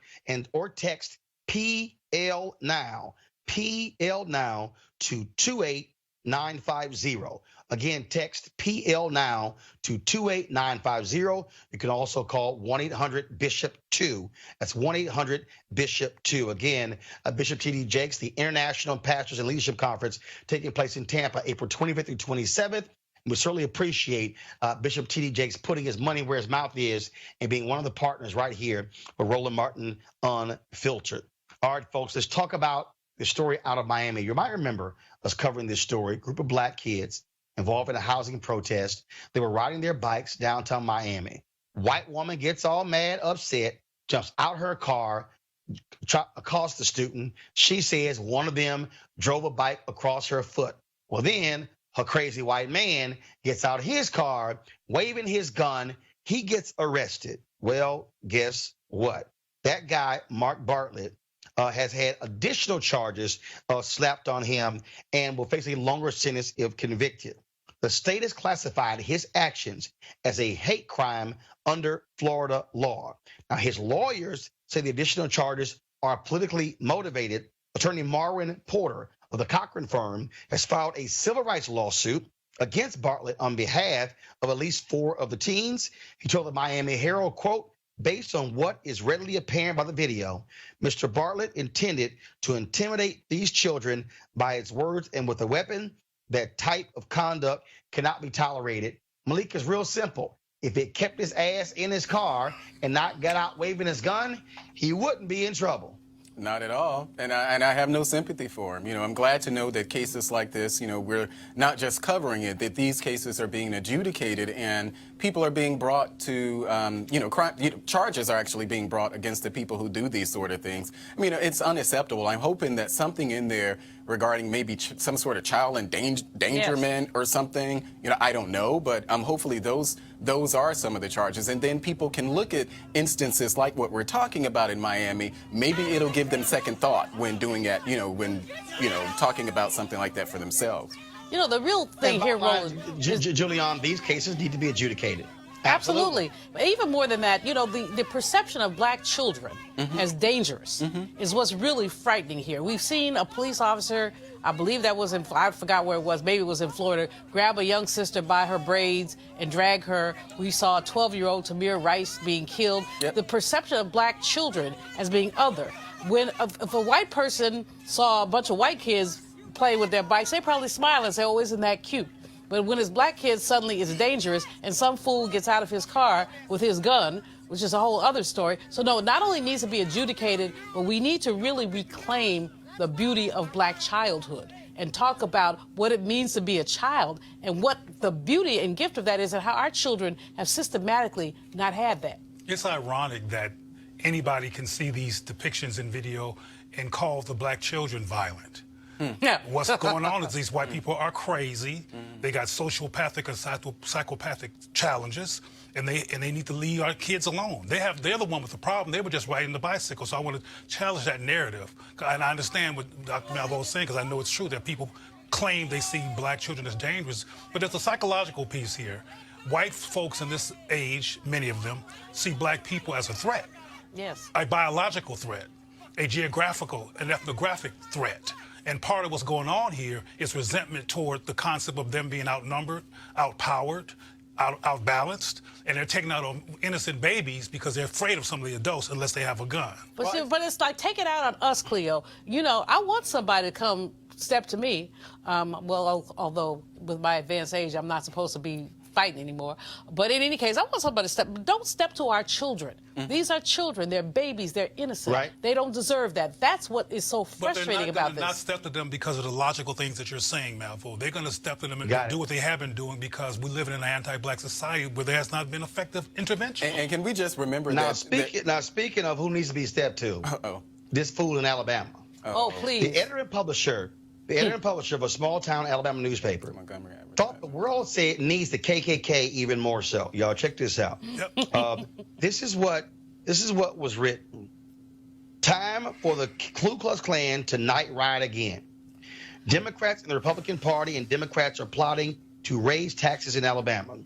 or text PL now to 28950. Again, text PL now to 28950. You can also call 1-800-BISHOP-2. That's 1-800-BISHOP-2. Again, Bishop T.D. Jakes, the International Pastors and Leadership Conference, taking place in Tampa, April 25th through 27th. We certainly appreciate Bishop T.D. Jakes putting his money where his mouth is and being one of the partners right here with Roland Martin Unfiltered. All right, folks, let's talk about the story out of Miami. You might remember us covering this story. A group of black kids involved in a housing protest. They were riding their bikes downtown Miami. White woman gets all mad, upset, jumps out her car, accosts the student. She says one of them drove a bike across her foot. Well, then her crazy white man gets out his car, waving his gun. He gets arrested. Well, guess what? That guy, Mark Bartlett, has had additional charges slapped on him and will face a longer sentence if convicted. The state has classified his actions as a hate crime under Florida law. Now, his lawyers say the additional charges are politically motivated. Attorney Marwin Porter of the Cochran firm has filed a civil rights lawsuit against Bartlett on behalf of at least 4 of the teens. He told the Miami Herald, quote, "Based on what is readily apparent by the video, Mr. Bartlett intended to intimidate these children by his words and with a weapon. That type of conduct cannot be tolerated." Malik, is real simple. If it kept his ass in his car and not got out waving his gun, he wouldn't be in trouble. Not at all. And I have no sympathy for him. You know, I'm glad to know that cases like this, you know, we're not just covering it, that these cases are being adjudicated and people are being brought to, charges are actually being brought against the people who do these sort of things. I mean, it's unacceptable. I'm hoping that something in there regarding maybe some sort of child endangerment or something, you know, I don't know, but hopefully those are some of the charges. And then people can look at instances like what we're talking about in Miami. Maybe it'll give them second thought when doing it, when talking about something like that for themselves. You know, the real thing here, Roland, Julian, these cases need to be adjudicated. Absolutely. But even more than that, you know, the perception of black children as dangerous is what's really frightening here. We've seen a police officer, I believe that was I forgot where it was, maybe it was in Florida, grab a young sister by her braids and drag her. We saw a 12-year-old Tamir Rice being killed. Yep. The perception of black children as being other. If a white person saw a bunch of white kids playing with their bikes, they probably smile and say, oh, isn't that cute? But when it's black kids, suddenly it's dangerous, and some fool gets out of his car with his gun, which is a whole other story. So no, it not only needs to be adjudicated, but we need to really reclaim the beauty of black childhood and talk about what it means to be a child and what the beauty and gift of that is and how our children have systematically not had that. It's ironic that anybody can see these depictions in video and call the black children violent. Yeah. What's going on is these white people are crazy. They got sociopathic and psychopathic challenges, and they need to leave our kids alone. They're the one with the problem. They were just riding the bicycle. So I want to challenge that narrative. And I understand what Dr. Malvo was saying, because I know it's true that people claim they see black children as dangerous. But there's a psychological piece here. White folks in this age, many of them, see black people as a threat. Yes. A biological threat, a geographical and ethnographic threat. And part of what's going on here is resentment toward the concept of them being outnumbered, outpowered, outbalanced, and they're taking out on innocent babies because they're afraid of some of the adults unless they have a gun. But, see, but it's like, take it out on us, Cleo. You know, I want somebody to come step to me. Although with my advanced age, I'm not supposed to be fighting anymore. But in any case, I want somebody to step. Don't step to our children. These are children. They're babies. They're innocent. Right. They don't deserve that. That's what is so frustrating about this. They're not step to them because of the logical things that you're saying, Malvo. They're going to step to them and do what they have been doing because we live in an anti-black society where there has not been effective intervention. And can we just remember now, speaking of who needs to be stepped to, this fool in Alabama. Oh, please. The editor and publisher of a small-town Alabama newspaper thought the world said needs the KKK even more so. Y'all check this out. Yep. This is what was written. Time for the Ku Klux Klan to night ride again. Democrats in the Republican Party and Democrats are plotting to raise taxes in Alabama.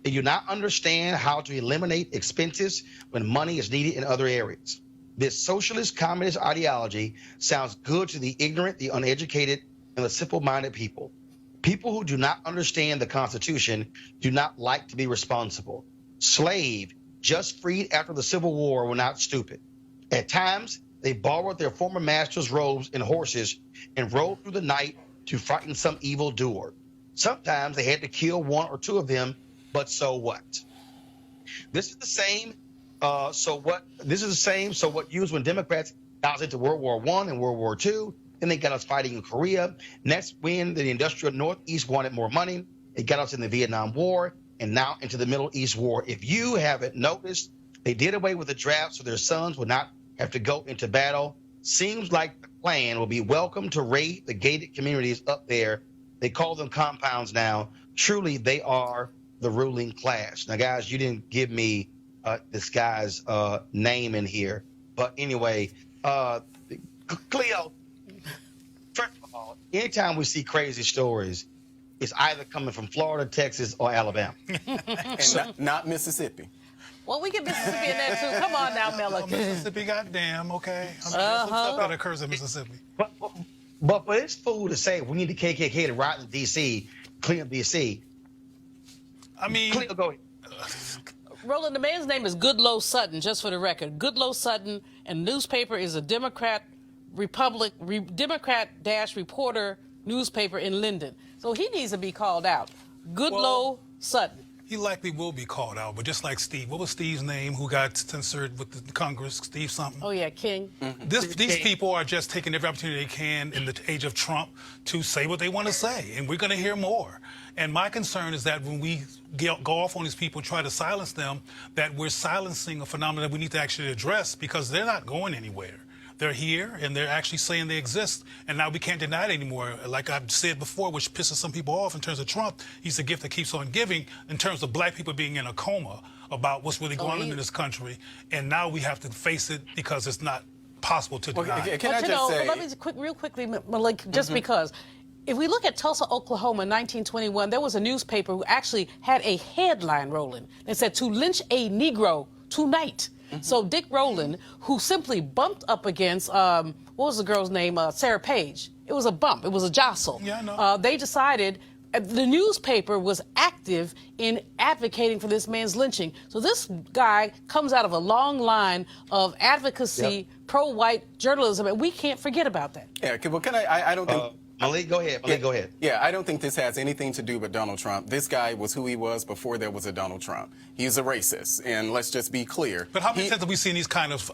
They do not understand how to eliminate expenses when money is needed in other areas. This socialist communist ideology sounds good to the ignorant, the uneducated, and the simple-minded people. People who do not understand the Constitution do not like to be responsible. Slave, just freed after the Civil War, were not stupid. At times, they borrowed their former master's robes and horses and rode through the night to frighten some evil doer. Sometimes they had to kill one or two of them, but so what? This is the same. So what used when Democrats got us into World War I and World War II. Then they got us fighting in Korea. Next, when the industrial Northeast wanted more money, it got us in the Vietnam War and now into the Middle East War. If you haven't noticed, they did away with the draft so their sons would not have to go into battle. Seems like the Klan will be welcome to raid the gated communities up there. They call them compounds now. Truly, they are the ruling class. Now, guys, you didn't give me this guy's name in here. But anyway, Cleo, first of all, anytime we see crazy stories, it's either coming from Florida, Texas, or Alabama. And not Mississippi. Well, we get Mississippi in there, too. Come on now, Miller. Mississippi, goddamn, okay. There's some stuff that occurs in Mississippi. But for this fool to say we need the KKK to ride in D.C., clean up D.C., I mean... Cleo, go ahead. Roland, the man's name is Goodloe Sutton, just for the record. Goodloe Sutton, and newspaper is a Democrat-reporter newspaper in Linden. So he needs to be called out. Goodloe Sutton. He likely will be called out, but just like Steve, what was Steve's name who got censored with the Congress? Steve something? Oh, yeah, King. These people are just taking every opportunity they can in the age of Trump to say what they want to say, and we're going to hear more. And my concern is that when we go off on these people and try to silence them, that we're silencing a phenomenon that we need to actually address because they're not going anywhere. They're here, and they're actually saying they exist, and now we can't deny it anymore. Like I've said before, which pisses some people off in terms of Trump, he's a gift that keeps on giving in terms of black people being in a coma about what's really going on in this country, and now we have to face it because it's not possible to deny. Can I just say... Let me real quickly, Malik, just because. If we look at Tulsa, Oklahoma in 1921, there was a newspaper who actually had a headline, Roland, that said, "To lynch a Negro tonight." So Dick Roland, who simply bumped up against, what was the girl's name? Sarah Page. It was a bump. It was a jostle. Yeah, I know. They decided the newspaper was active in advocating for this man's lynching. So this guy comes out of a long line of advocacy, pro-white journalism, and we can't forget about that. Yeah, well, I don't think... Malik, go ahead. Malik, go ahead. Yeah, I don't think this has anything to do with Donald Trump. This guy was who he was before there was a Donald Trump. He's a racist, and let's just be clear. But how many times have we seen these kind of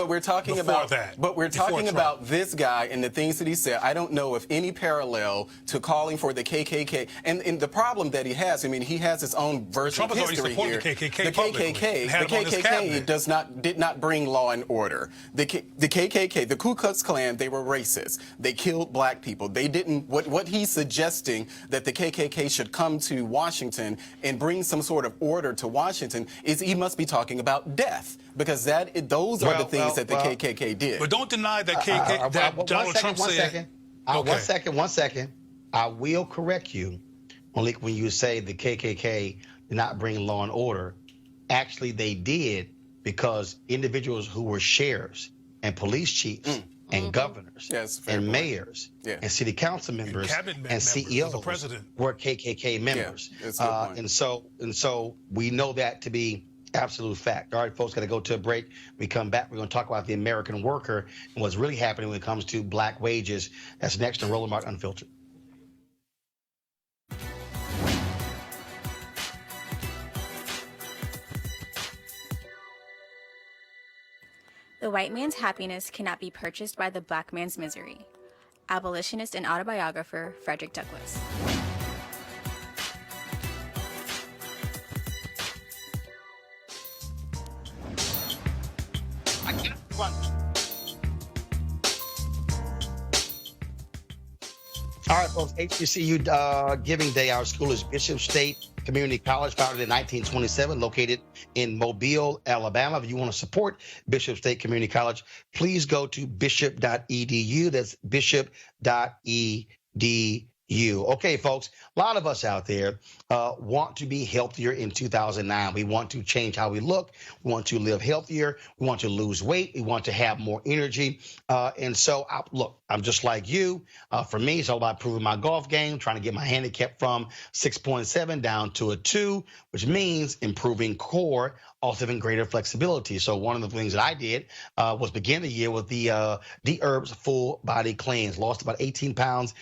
we're talking about this guy and the things that he said. I don't know if any parallel to calling for the KKK. And the problem that he has, I mean, he has his own version of history here. The KKK did not bring law and order. The KKK, the Ku Klux Klan, they were racist. They killed black people. They didn't. What he's suggesting that the KKK should come to Washington and bring some sort of order to Washington is he must be talking about death because those are the things that the KKK did. But don't deny that Donald Trump said. One second. I will correct you, Malik, when you say the KKK did not bring law and order. Actually, they did because individuals who were sheriffs and police chiefs and governors and mayors and city council members and CEOs were KKK members. And so we know that to be absolute fact. All right, folks, got to go to a break. We come back. We're going to talk about the American worker and what's really happening when it comes to black wages. That's next on Roland Martin Unfiltered. The white man's happiness cannot be purchased by the black man's misery. Abolitionist and autobiographer Frederick Douglass. All right, folks, HBCU Giving Day. Our school is Bishop State Community College, founded in 1927, located in Mobile, Alabama. If you want to support Bishop State Community College, please go to bishop.edu. That's bishop.edu. Okay, folks, a lot of us out there want to be healthier in 2009. We want to change how we look. We want to live healthier. We want to lose weight. We want to have more energy. And so, I'm just like you. For me, it's all about improving my golf game, trying to get my handicap from 6.7 down to a 2, which means improving core, also having greater flexibility. So one of the things that I did was begin the year with the D-Herbs Full Body Cleanse. Lost about 18 pounds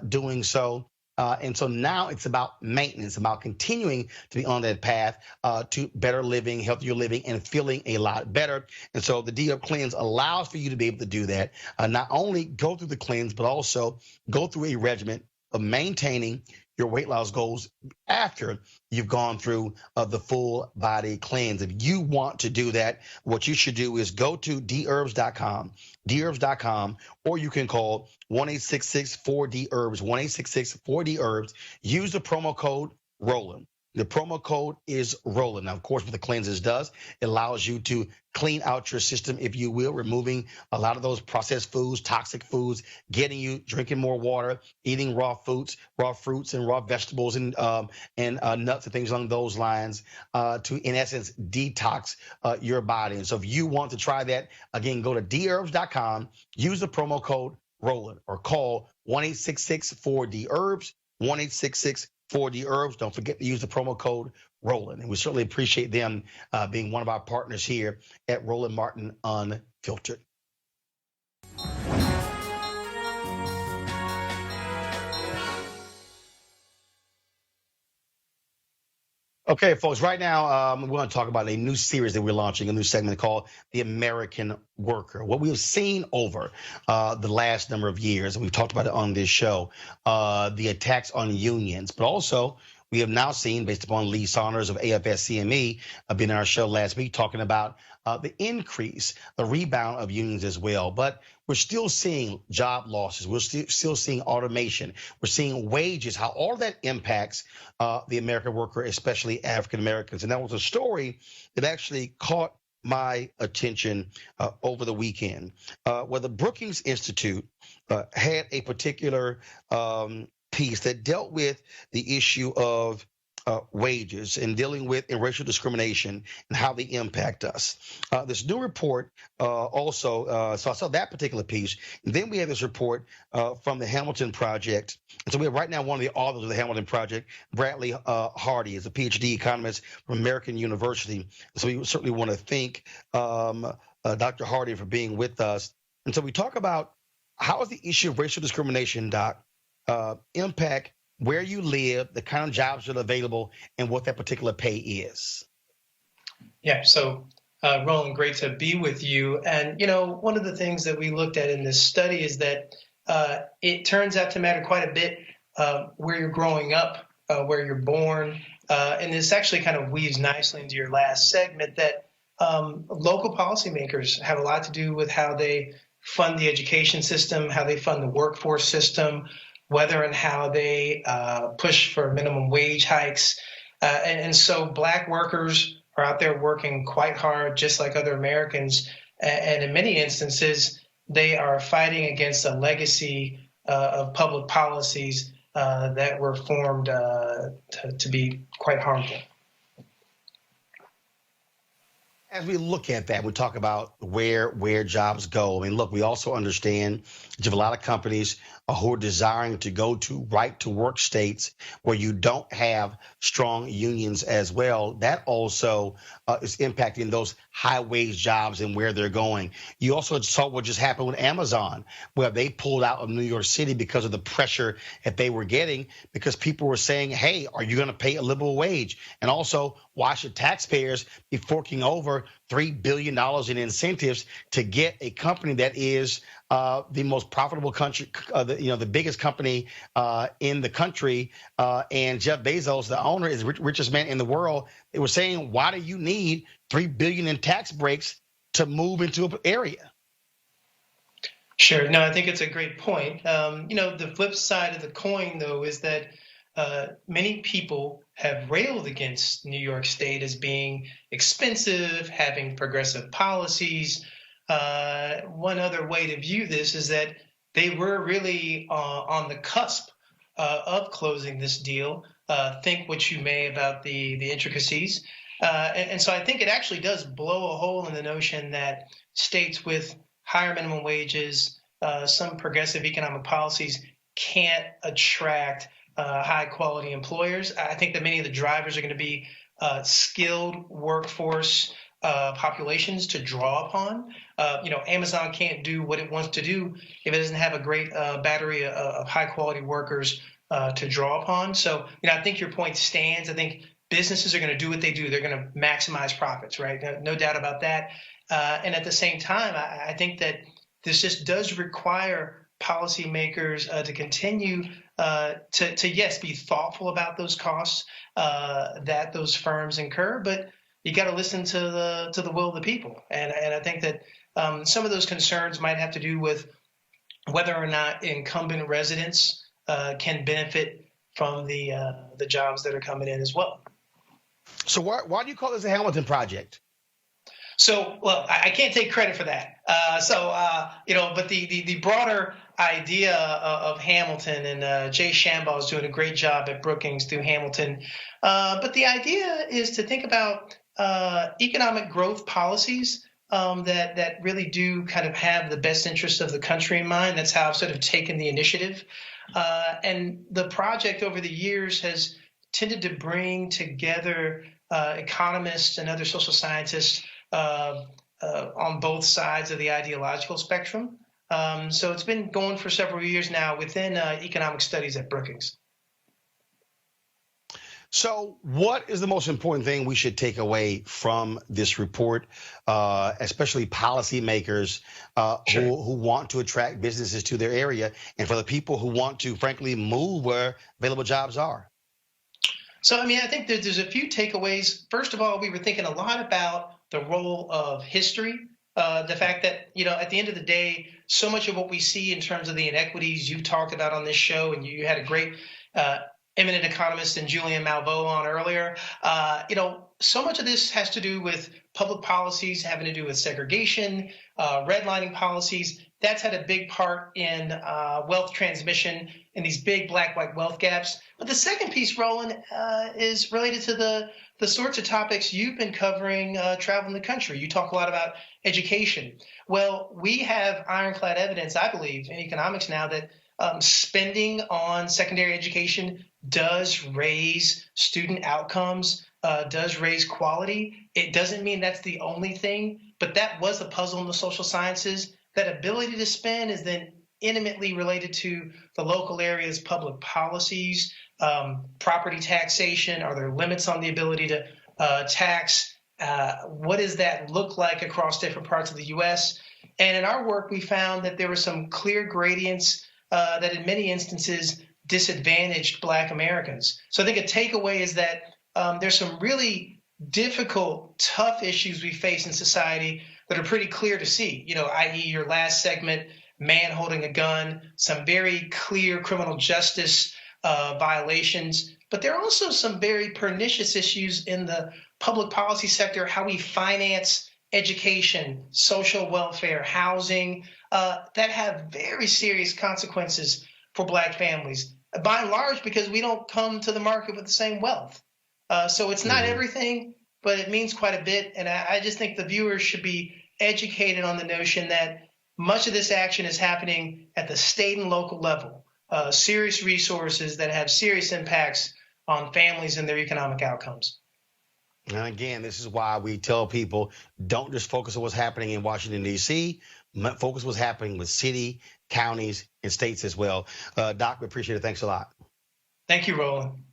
doing so. And so now it's about maintenance, about continuing to be on that path to better living, healthier living, and feeling a lot better. And so the D-Herb Cleanse allows for you to be able to do that. Not only go through the cleanse, but also go through a regimen of maintaining your weight loss goals after you've gone through the full body cleanse. If you want to do that, what you should do is go to dherbs.com, or you can call 1-866-4D-HERBS, 1-866-4D-HERBS. Use the promo code ROLAND. The promo code is ROLAND. Now, of course, what the cleanses does, it allows you to clean out your system, if you will, removing a lot of those processed foods, toxic foods, getting you drinking more water, eating raw fruits and raw vegetables and nuts and things along those lines to, in essence, detox your body. And so if you want to try that, again, go to dherbs.com, use the promo code ROLAND, or call 1-866-4D-HERBS, 1-866-4D-HERBS. Don't forget to use the promo code Roland. And we certainly appreciate them being one of our partners here at Roland Martin Unfiltered. Okay, folks, right now we're going to talk about a new series that we're launching, a new segment called The American Worker. What we have seen over the last number of years, and we've talked about it on this show, the attacks on unions, but also we have now seen, based upon Lee Saunders of AFSCME, being on our show last week, talking about the increase, the rebound of unions as well. But we're still seeing job losses. We're still seeing automation. We're seeing wages, how all that impacts the American worker, especially African Americans. And that was a story that actually caught my attention over the weekend, where the Brookings Institute had a particular piece that dealt with the issue of wages and dealing with racial discrimination and how they impact us. This new report also, so I saw that particular piece. And then we have this report from the Hamilton Project. And so we have right now one of the authors of the Hamilton Project, Bradley Hardy, is a PhD economist from American University. So we certainly want to thank Dr. Hardy for being with us. And so we talk about how is the issue of racial discrimination, Doc, impact where you live, the kind of jobs that are available, and what that particular pay is. Yeah, so Roland, great to be with you. And, you know, one of the things that we looked at in this study is that it turns out to matter quite a bit where you're growing up, where you're born. And this actually kind of weaves nicely into your last segment that local policymakers have a lot to do with how they fund the education system, how they fund the workforce system, whether and how they push for minimum wage hikes. And so Black workers are out there working quite hard, just like other Americans. And in many instances, they are fighting against a legacy of public policies that were formed to be quite harmful. As we look at that, we talk about where jobs go. I mean, look, we also understand that you have a lot of companies who are desiring to go to right-to-work states where you don't have strong unions as well. That also is impacting those high-wage jobs and where they're going. You also saw what just happened with Amazon, where they pulled out of New York City because of the pressure that they were getting, because people were saying, hey, are you going to pay a livable wage? And also, why should taxpayers be forking over $3 billion in incentives to get a company that is the most profitable country, the biggest company in the country, and Jeff Bezos, the owner, is the richest man in the world. They were saying, why do you need $3 billion in tax breaks to move into an area? Sure. No, I think it's a great point. The flip side of the coin, though, is that many people have railed against New York State as being expensive, having progressive policies. One other way to view this is that they were really on the cusp of closing this deal. Think what you may about the intricacies. And so I think it actually does blow a hole in the notion that states with higher minimum wages, some progressive economic policies can't attract high quality employers. I think that many of the drivers are going to be skilled workforce populations to draw upon. Amazon can't do what it wants to do if it doesn't have a great battery of high quality workers to draw upon. So, I think your point stands. I think businesses are going to do what they do. They're going to maximize profits, right? No doubt about that. And at the same time, I think that this just does require policymakers to continue to yes, be thoughtful about those costs that those firms incur, but you got to listen to the will of the people. And I think that some of those concerns might have to do with whether or not incumbent residents can benefit from the jobs that are coming in as well. So why do you call this a Hamilton Project? So, well, I can't take credit for that. But the broader idea of Hamilton, and Jay Shambaugh is doing a great job at Brookings through Hamilton. But the idea is to think about economic growth policies that really do kind of have the best interest of the country in mind. That's how I've sort of taken the initiative. And the project over the years has tended to bring together economists and other social scientists on both sides of the ideological spectrum. So it's been going for several years now within economic studies at Brookings. So, what is the most important thing we should take away from this report, especially policymakers who want to attract businesses to their area, and for the people who want to, frankly, move where available jobs are? So, I mean, I think there's a few takeaways. First of all, we were thinking a lot about the role of history. The fact that, at the end of the day, so much of what we see in terms of the inequities you've talked about on this show, and you had a great eminent economist and Julian Malveaux on earlier. So much of this has to do with public policies having to do with segregation, redlining policies. That's had a big part in wealth transmission and these big black-white wealth gaps. But the second piece, Roland, is related to the sorts of topics you've been covering traveling the country. You talk a lot about education. Well, we have ironclad evidence, I believe, in economics now that spending on secondary education does raise student outcomes, does raise quality. It doesn't mean that's the only thing, but that was a puzzle in the social sciences. That ability to spend is then intimately related to the local area's public policies, property taxation. Are there limits on the ability to tax? What does that look like across different parts of the U.S.? And in our work, we found that there were some clear gradients that in many instances disadvantaged Black Americans. So I think a takeaway is that there's some really difficult, tough issues we face in society that are pretty clear to see, i.e. your last segment, man holding a gun, some very clear criminal justice violations. But there are also some very pernicious issues in the public policy sector, how we finance education, social welfare, housing, that have very serious consequences for Black families, by and large because we don't come to the market with the same wealth. So it's not everything, but it means quite a bit. And I just think the viewers should be educated on the notion that much of this action is happening at the state and local level, serious resources that have serious impacts on families and their economic outcomes. And again, this is why we tell people don't just focus on what's happening in Washington, D.C., focus what's happening with city, counties, and states as well. Doc, we appreciate it. Thanks a lot. Thank you, Roland.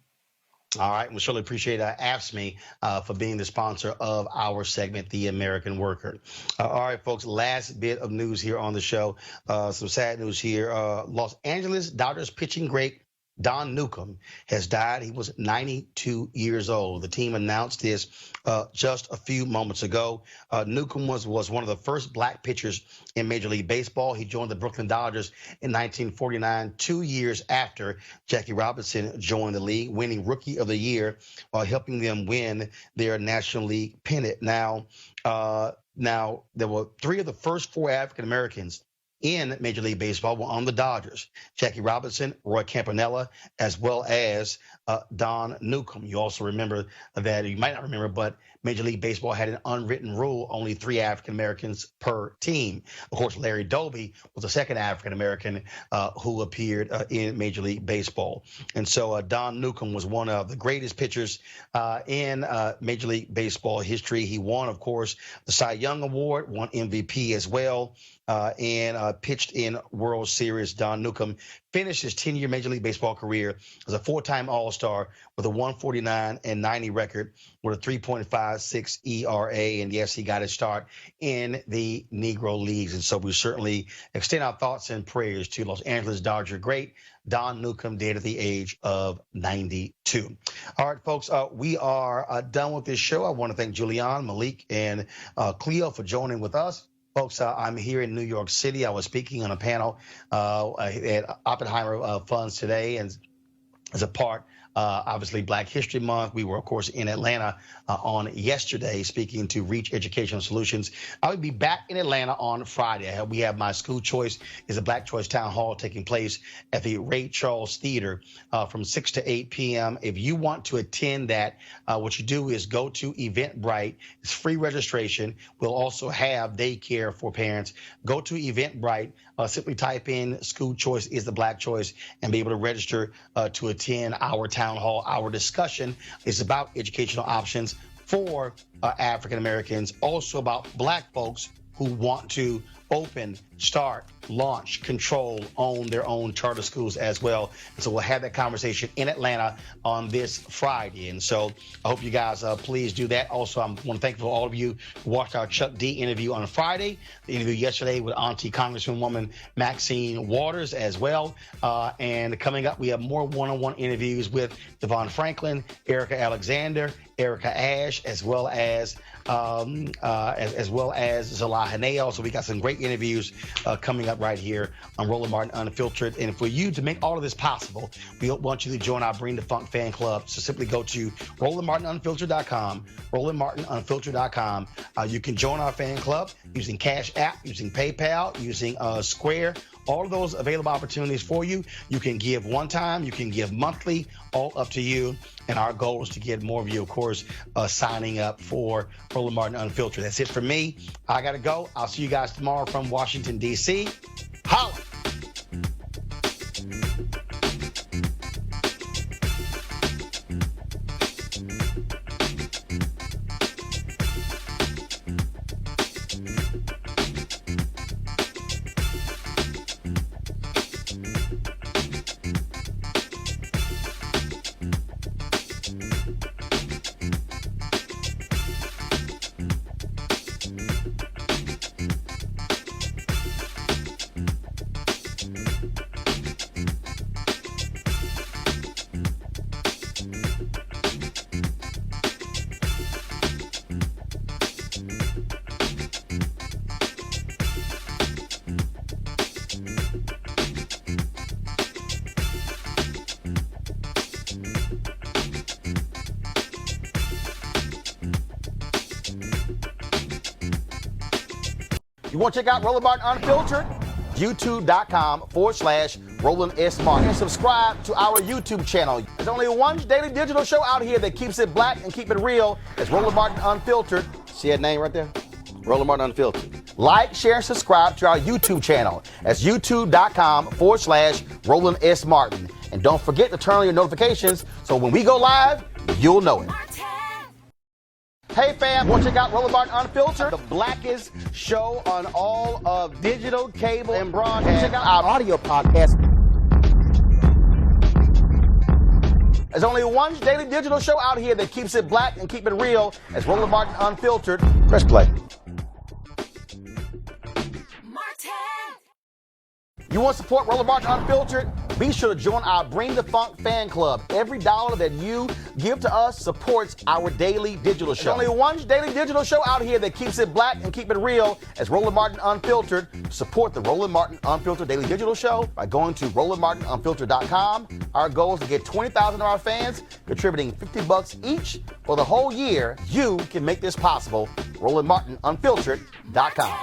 All right. We certainly appreciate AFSCME for being the sponsor of our segment, The American Worker. All right, folks, last bit of news here on the show. Some sad news here. Los Angeles Dodgers pitching great Don Newcomb has died. He was 92 years old. The team announced this just a few moments ago. Newcomb was one of the first Black pitchers in Major League Baseball. He joined the Brooklyn Dodgers in 1949, 2 years after Jackie Robinson joined the league, winning Rookie of the Year while helping them win their National League pennant. Now, there were three of the first four African Americans in Major League Baseball were on the Dodgers: Jackie Robinson, Roy Campanella, as well as Don Newcomb. You also remember that, you might not remember, but Major League Baseball had an unwritten rule, only 3 African Americans per team. Of course, Larry Doby was the second African American who appeared in Major League Baseball. And so Don Newcomb was one of the greatest pitchers in Major League Baseball history. He won, of course, the Cy Young Award, won MVP as well, and pitched in World Series. Don Newcomb finished his 10-year Major League Baseball career as a 4-time All-Star with a 149-90 record with a 3.56 ERA. And yes, he got his start in the Negro Leagues. And so we certainly extend our thoughts and prayers to Los Angeles Dodger great Don Newcomb, dead at the age of 92. All right, folks, we are done with this show. I want to thank Julian, Malik, and Cleo for joining with us. Folks, I'm here in New York City. I was speaking on a panel at Oppenheimer Funds today, and as a part, obviously, Black History Month. We were, of course, in Atlanta on yesterday speaking to Reach Educational Solutions. I will be back in Atlanta on Friday. We have my school choice is a Black Choice Town Hall taking place at the Ray Charles Theater from 6 to 8 p.m. If you want to attend that, what you do is go to Eventbrite. It's free registration. We'll also have daycare for parents. Go to Eventbrite. Simply type in school choice is the Black choice and be able to register to attend our town hall. Our discussion is about educational options for African Americans, also about Black folks who want to open, start, launch, control, own their own charter schools as well. And so we'll have that conversation in Atlanta on this Friday. And so I hope you guys please do that. Also, I want to thank for all of you who watched our Chuck D interview on Friday, the interview yesterday with Auntie Congresswoman Maxine Waters as well. And coming up, we have more one-on-one interviews with Devon Franklin, Erica Alexander, Erica Ash, as well as Zalah Haneo. So we got some great interviews coming up right here on Roland Martin Unfiltered. And for you to make all of this possible, we want you to join our Bring the Funk fan club. So simply go to RolandMartinUnfiltered.com, RolandMartinUnfiltered.com. You can join our fan club using Cash App, using PayPal, using Square. All of those available opportunities for you. You can give one time, you can give monthly, all up to you. And our goal is to get more of you, of course, signing up for Roland Martin Unfiltered. That's it for me. I got to go. I'll see you guys tomorrow from Washington, D.C. Holla! You want to check out Roland Martin Unfiltered? YouTube.com/Roland S. Martin. And subscribe to our YouTube channel. There's only one daily digital show out here that keeps it black and keep it real. It's Roland Martin Unfiltered. See that name right there? Roland Martin Unfiltered. Like, share, and subscribe to our YouTube channel. That's YouTube.com/Roland S. Martin. And don't forget to turn on your notifications so when we go live, you'll know it. Hey fam, want to check out Roland Martin Unfiltered, the blackest show on all of digital, cable, and broadcast. Check out our audio podcast. There's only one daily digital show out here that keeps it black and keep it real. It's Roland Martin Unfiltered. Press play. You want to support Roland Martin Unfiltered? Be sure to join our Bring the Funk fan club. Every dollar that you give to us supports our daily digital show. There's only one daily digital show out here that keeps it black and keep it real. It's Roland Martin Unfiltered. Support the Roland Martin Unfiltered daily digital show by going to RolandMartinUnfiltered.com. Our goal is to get 20,000 of our fans contributing $50 each for the whole year. You can make this possible. RolandMartinUnfiltered.com.